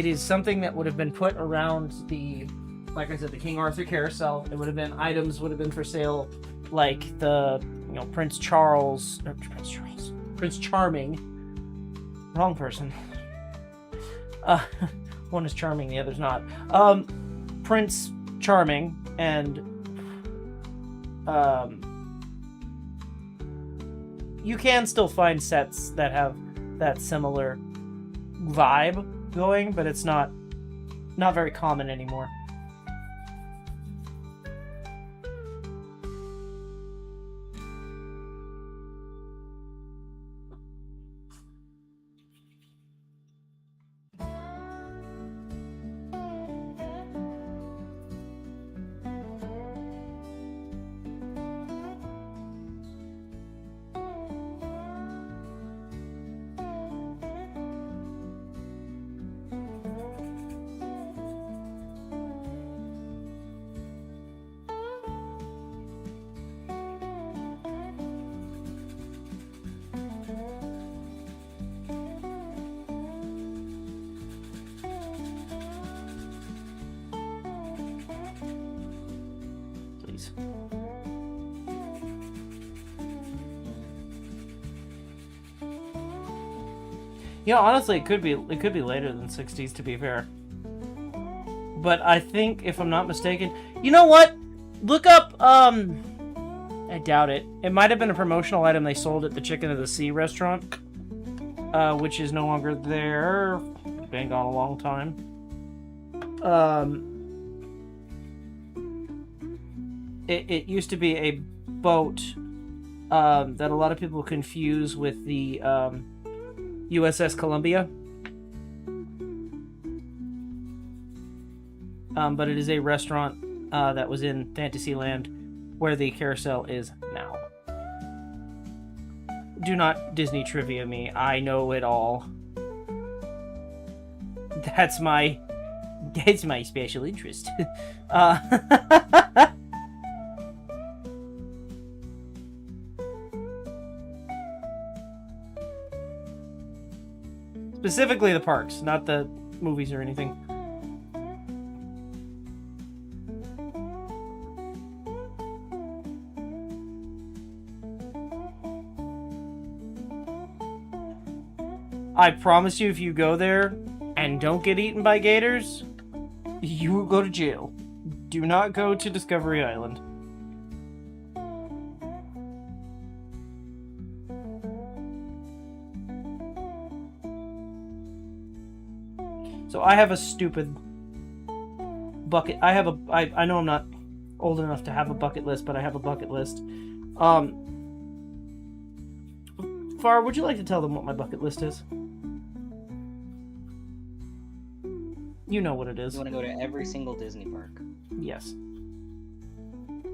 is something that would have been put around the, like I said, the King Arthur carousel. It would have been items would have been for sale, like the, Prince Charming. Wrong person. One is charming, the other's not. Prince Charming and you can still find sets that have that similar vibe going, but it's not very common anymore. Please. Honestly, it could be later than 60s, to be fair. But I think, if I'm not mistaken, you know what? Look up, I doubt it. It might have been a promotional item they sold at the Chicken of the Sea restaurant, which is no longer there. Been gone a long time. It used to be a boat that a lot of people confuse with the USS Columbia. But it is a restaurant that was in Fantasyland where the carousel is now. Do not Disney trivia me. I know it all. That's my It's my special interest. uh, Specifically the parks, not the movies or anything. I promise you, if you go there and don't get eaten by gators, you will go to jail. Do not go to Discovery Island. So I have a stupid bucket. I know I'm not old enough to have a bucket list, but I have a bucket list. Far, would you like to tell them what my bucket list is? You know what it is. You want to go to every single Disney park. Yes.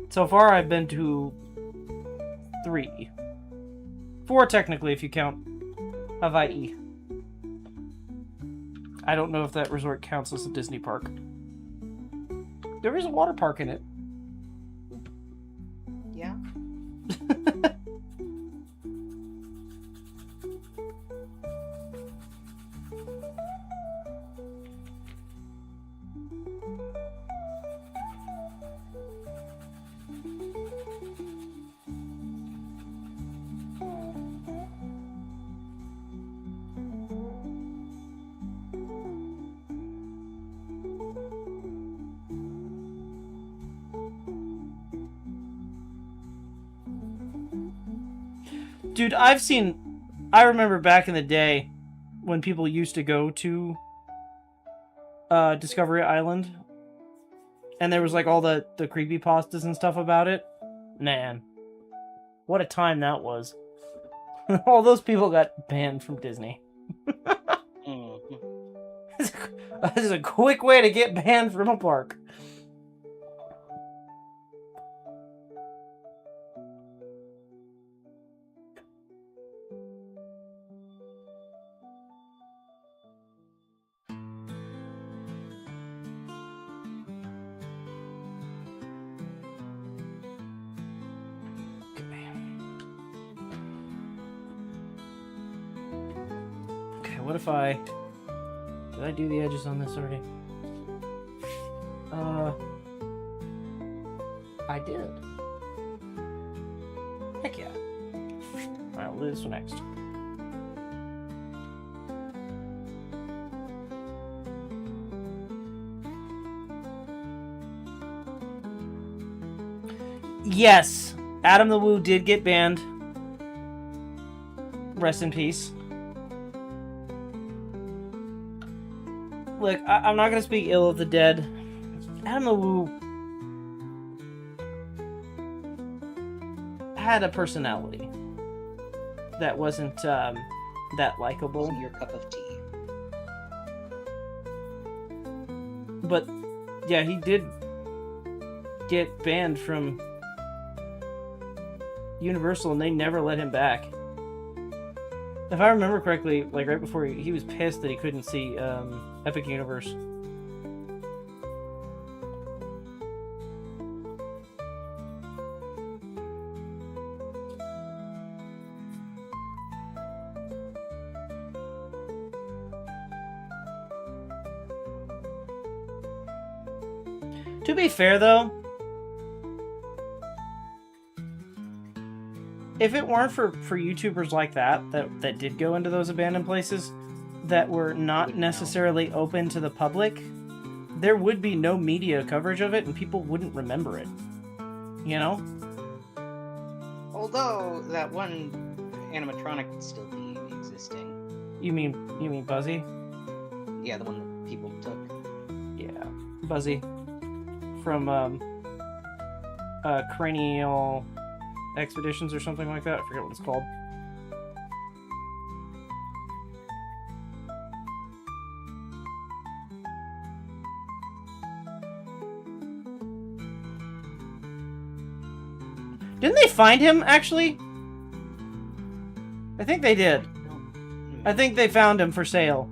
So far, I've been to 3. 4, technically, if you count Hawaii. I don't know if that resort counts as a Disney park. There is a water park in it. Yeah. Dude, I remember back in the day when people used to go to Discovery Island and there was like all the creepypastas and stuff about it. Man, what a time that was. All those people got banned from Disney. This is a quick way to get banned from a park. What if I... Did I do the edges on this already? I did. Heck yeah. Alright, we'll do this one next. Yes! Adam the Woo did get banned. Rest in peace. Look, I'm not gonna speak ill of the dead. Adam the Woo had a personality that wasn't that likable. Wasn't your cup of tea. But yeah, he did get banned from Universal, and they never let him back. If I remember correctly, like right before he was pissed that he couldn't see Epic Universe. To be fair, though, if it weren't for YouTubers like that did go into those abandoned places that were not necessarily open to the public, there would be no media coverage of it and people wouldn't remember it. You know? Although that one animatronic would still be existing. You mean Buzzy? Yeah, the one that people took. Yeah, Buzzy from Cranial Expeditions or something like that. I forget what it's called. Didn't they find him, actually? I think they did. I think they found him for sale.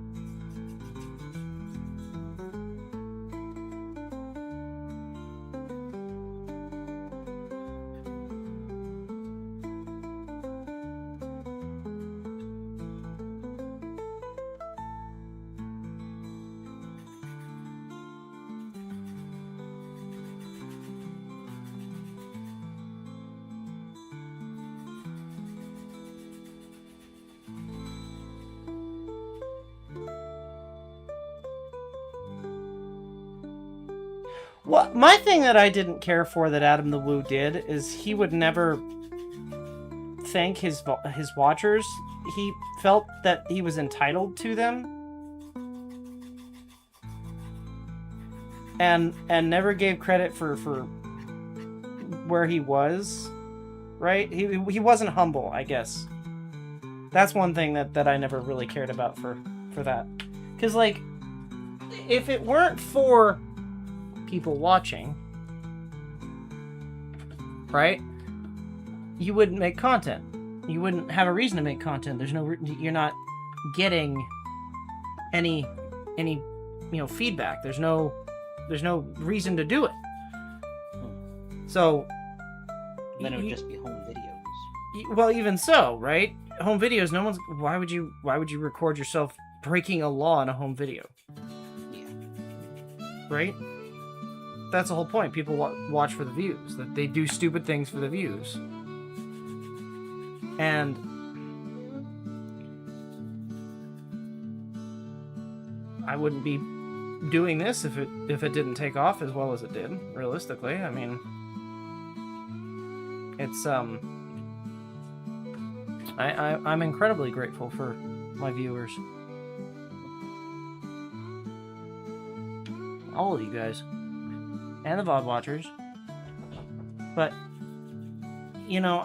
Well, my thing that I didn't care for that Adam the Woo did is he would never thank his watchers. He felt that he was entitled to them, and never gave credit for where he was. Right? He wasn't humble, I guess. That's one thing that I never really cared about for that. Because, like, if it weren't for people watching, right, you wouldn't make content. You wouldn't have a reason to make content. You're not getting any feedback. There's no reason to do it. So then it would just be home videos. Well, even so, right? Home videos, why would you record yourself breaking a law in a home video? Yeah. Right? That's the whole point. People watch for the views. That they do stupid things for the views. And I wouldn't be doing this if it didn't take off as well as it did, realistically. I mean, it's I'm incredibly grateful for my viewers. All of you guys. And the VOD watchers. But, you know,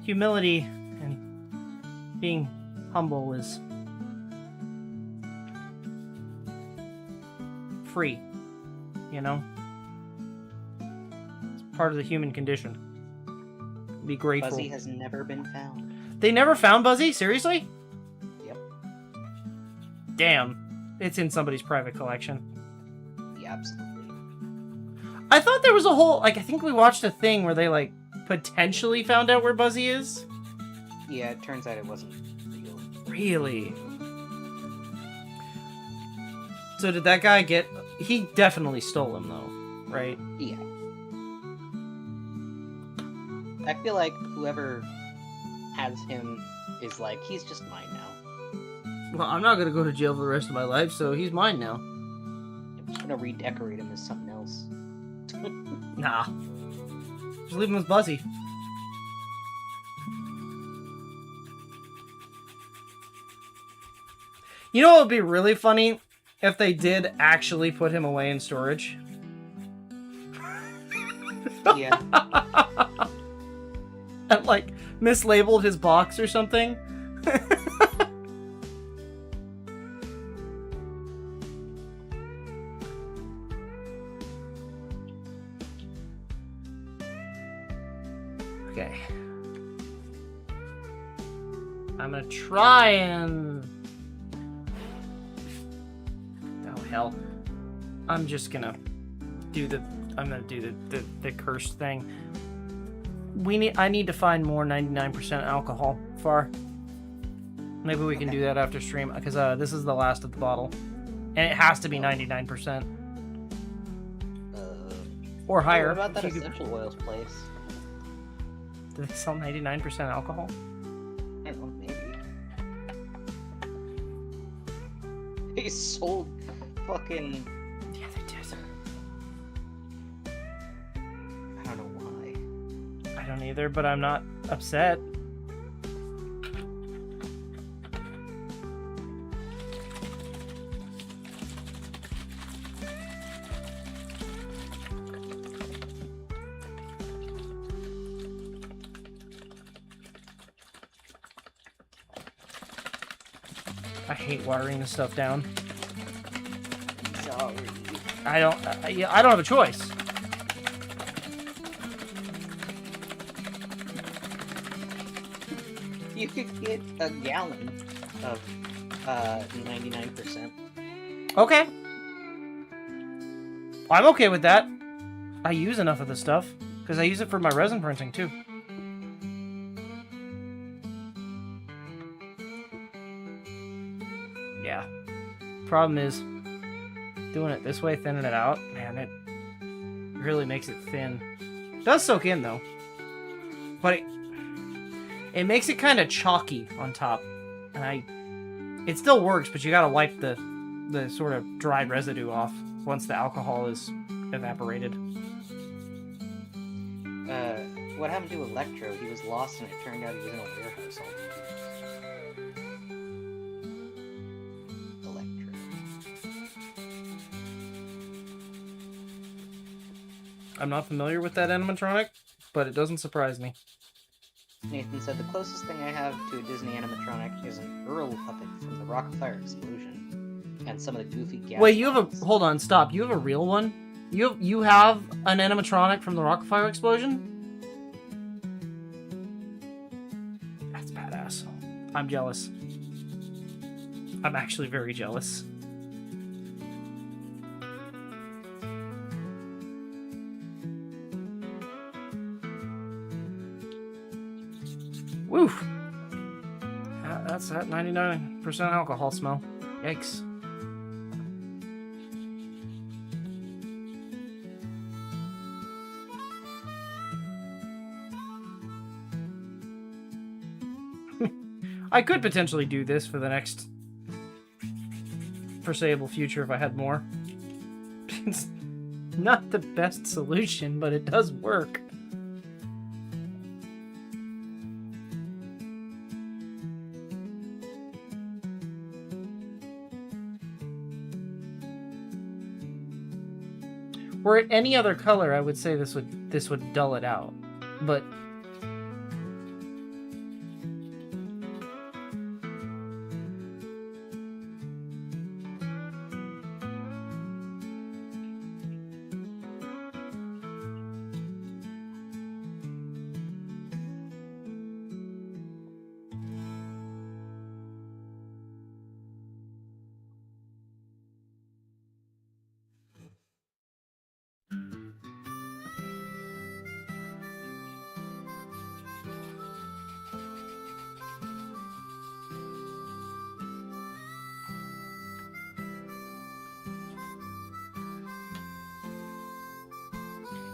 humility and being humble is free, you know? It's part of the human condition. Be grateful. Buzzy has never been found. They never found Buzzy? Seriously? Yep. Damn. It's in somebody's private collection. Yeah, absolutely. I thought there was a whole, like, I think we watched a thing where they, like, potentially found out where Buzzy is. Yeah, it turns out it wasn't real. Really? So did that guy get... He definitely stole him, though, right? Yeah. I feel like whoever has him is like, he's just mine now. Well, I'm not gonna go to jail for the rest of my life, so he's mine now. I'm just gonna redecorate him as something else. Nah. Just leave him with Buzzy. You know what would be really funny? If they did actually put him away in storage. Yeah. And, like, mislabeled his box or something. Okay. I'm gonna try and... Oh, hell. I'm just gonna do the... I'm gonna do the cursed thing. I need to find more 99% alcohol. Far. Maybe we can do that after stream, because this is the last of the bottle. And it has to be 99%. Or higher. What about that essential oils place? Do they sell 99% alcohol? I don't know, maybe. They sold fucking... Yeah, they did. I don't know why. I don't either, but I'm not upset. I hate watering this stuff down. Sorry. I don't have a choice. You could get a gallon of 99%. Okay. I'm okay with that. I use enough of this stuff because I use it for my resin printing too. Yeah. Problem is, doing it this way, thinning it out, man, it really makes it thin. It does soak in though, but it makes it kind of chalky on top, and it still works, but you gotta wipe the sort of dried residue off once the alcohol is evaporated. What happened to Electro? He was lost and it turned out he was in a warehouse all these years. Electro. I'm not familiar with that animatronic, but it doesn't surprise me. Nathan said, the closest thing I have to a Disney animatronic is an Earl puppet from the Rock-Fire Explosion, and some of the goofy gas Wait, you have bombs. a... Hold on, stop. You have a real one? You have an animatronic from the Rock-Fire Explosion? That's badass. I'm jealous. I'm actually very jealous. Woo! That's that 99% alcohol smell. Yikes. I could potentially do this for the next foreseeable future if I had more. It's not the best solution, but it does work. Were it any other color, I would say this would dull it out. But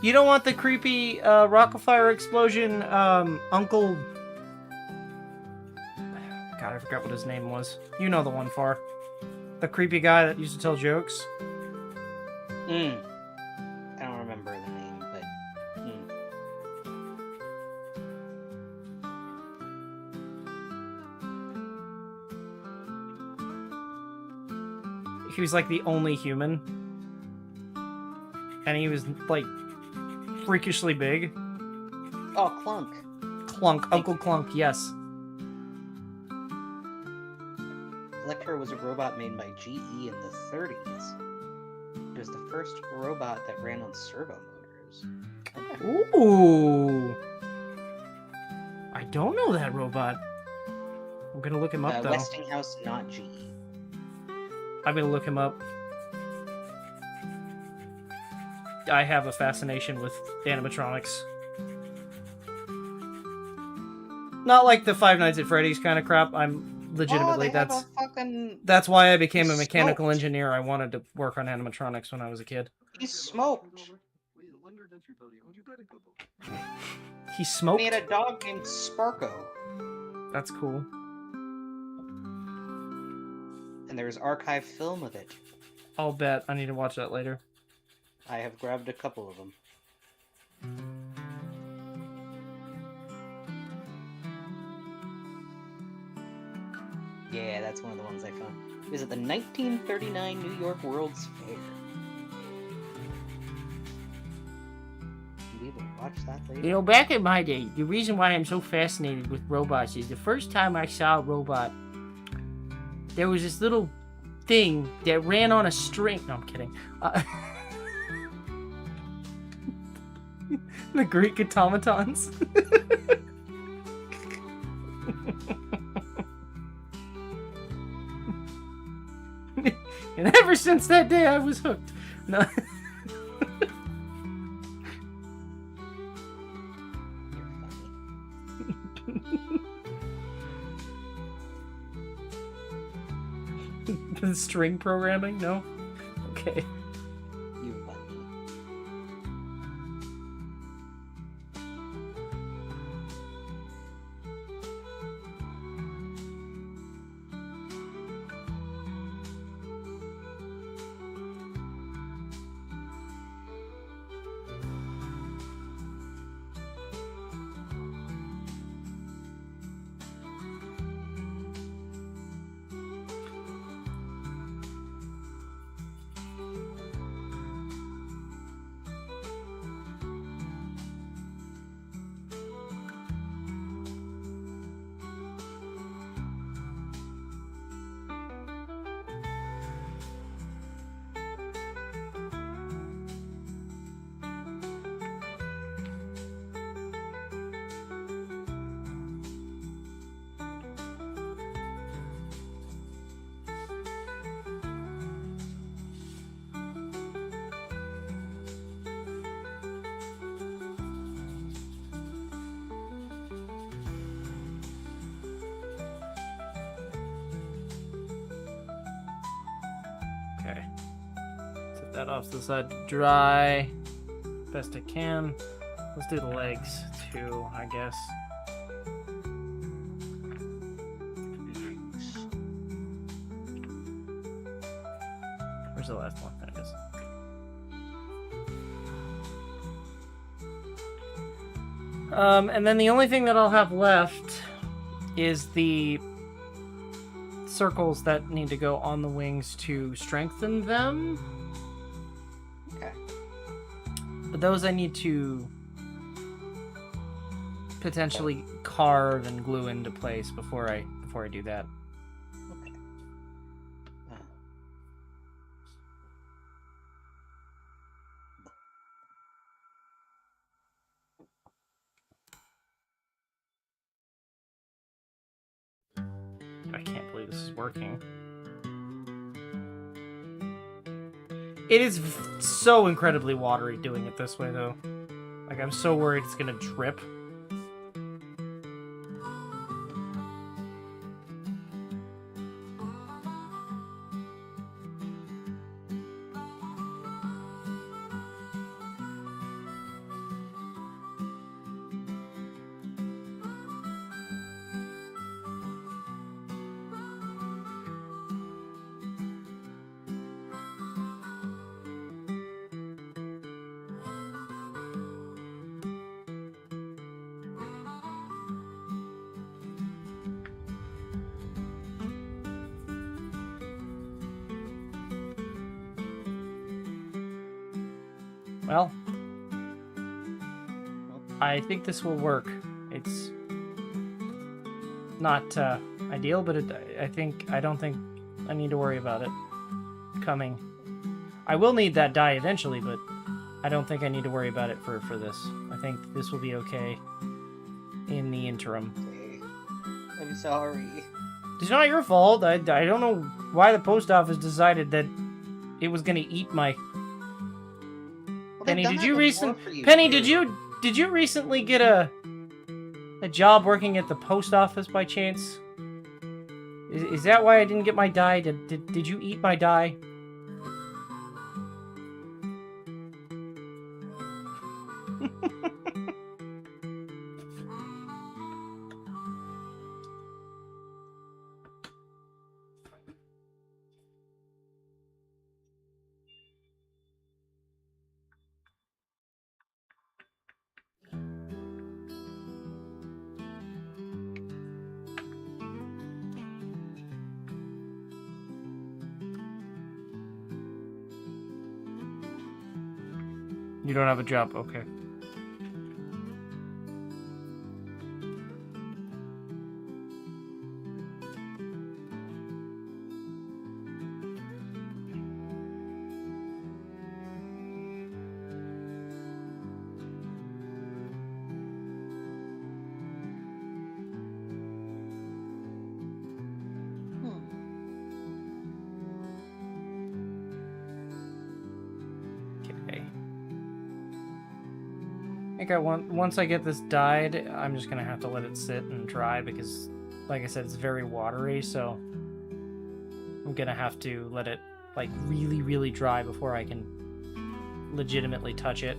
you don't want the creepy Rock-Fire Explosion Uncle... God, I forgot what his name was. You know the one, Far. The creepy guy that used to tell jokes. I don't remember the name, but... He was like the only human. And he was like freakishly big. Oh, Clunk. Clunk, Uncle Clunk, yes. Electro was a robot made by GE in the 30s. It was the first robot that ran on servo motors. Ooh. I don't know that robot. I'm gonna look him up, though. Westinghouse, not GE. I'm gonna look him up. I have a fascination with animatronics. Not like the Five Nights at Freddy's kind of crap. I'm legitimately that's why I became a mechanical engineer. I wanted to work on animatronics when I was a kid. He smoked. He smoked? He had a dog named Sparko. That's cool. And there's archive film of it. I'll bet. I need to watch that later. I have grabbed a couple of them. Yeah, that's one of the ones I found. It was at the 1939 New York World's Fair. We will watch that later. You know, back in my day, the reason why I'm so fascinated with robots is the first time I saw a robot, there was this little thing that ran on a string. No, I'm kidding. The Greek automatons. And ever since that day, I was hooked. No. The string programming? No? Okay. You're funny. that off to the side to dry best I can. Let's do the legs too, I guess. Where's the last one? There it is. And then the only thing that I'll have left is the circles that need to go on the wings to strengthen them. Okay. But those I need to potentially carve and glue into place before I do that. Okay. I can't believe this is working. It is so incredibly watery doing it this way, though. Like, I'm so worried it's gonna drip. Well, I think this will work. It's not ideal, but I don't think I need to worry about it coming. I will need that dye eventually, but I don't think I need to worry about it for this. I think this will be okay in the interim. Okay. I'm sorry. It's not your fault. I don't know why the post office decided that it was going to eat my... Well, Penny, they've done did that you before for you, Penny, too. did you recently get a job working at the post office by chance? Is that why I didn't get my dye? Did you eat my dye? You don't have a job, okay. I think once I get this dyed, I'm just gonna have to let it sit and dry because, like I said, it's very watery, so I'm gonna have to let it like really, really dry before I can legitimately touch it.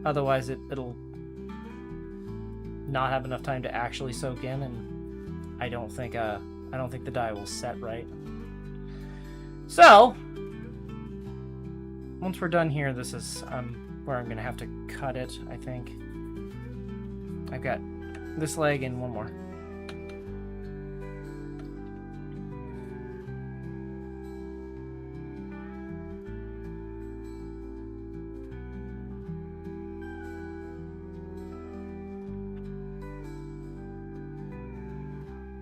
Otherwise, it'll not have enough time to actually soak in, and I don't think the dye will set right. So, once we're done here, this is where I'm going to have to cut it, I think. I've got this leg and one more.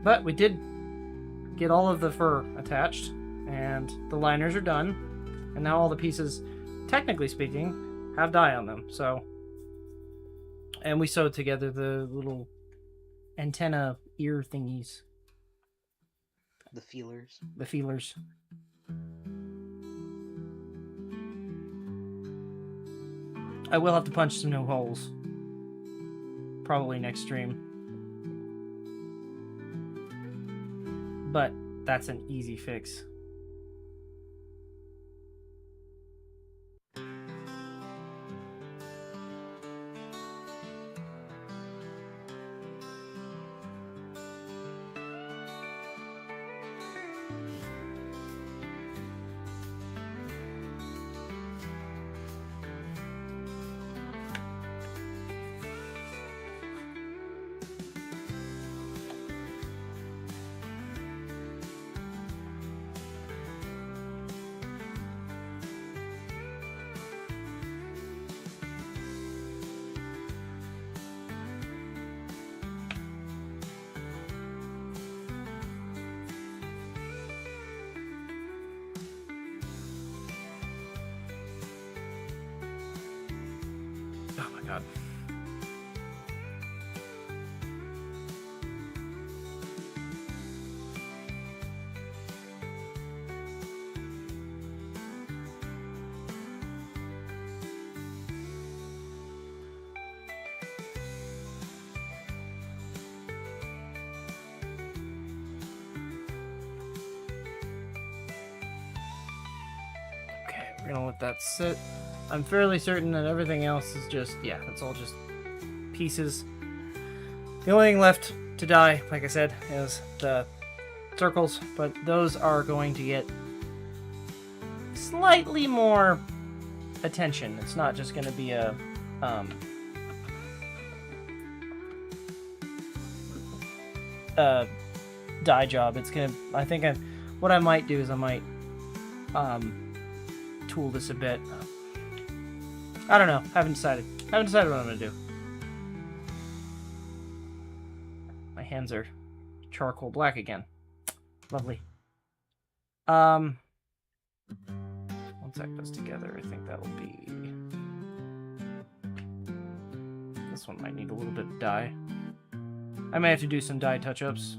But we did get all of the fur attached, and the liners are done. And now all the pieces, technically speaking, have dye on them, so... And we sewed together the little antenna ear thingies. The feelers. The feelers. I will have to punch some new holes. Probably next stream. But that's an easy fix. God. Okay, we're gonna let that sit. I'm fairly certain that everything else is just, yeah, that's all just pieces. The only thing left to die, like I said, is the circles, but those are going to get slightly more attention. It's not just going to be a dye job. It's gonna, I think what I might do is I might tool this a bit. I don't know. Haven't decided what I'm gonna do. My hands are charcoal black again. Lovely. Once that goes together, I think that'll be. This one might need a little bit of dye. I may have to do some dye touch-ups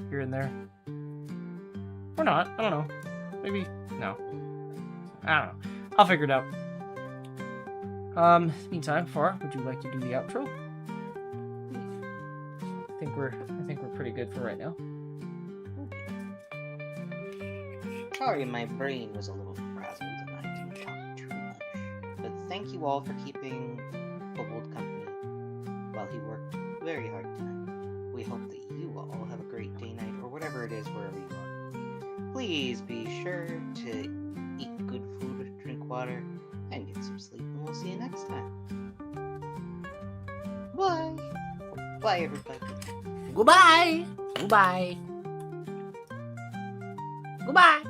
here and there. Or not. I don't know. Maybe. No. I don't know. I'll figure it out. Meantime, Far, would you like to do the outro? I think we're pretty good for right now. Sorry, my brain was a little frazzled and I didn't talk too much. But thank you all for keeping Kobold company while he worked very hard tonight. We hope that you all have a great day, night, or whatever it is wherever you are. Please be sure to eat good food, drink water, and get some sleep, and we'll see you next time. Bye! Bye, everybody. Goodbye! Goodbye! Goodbye!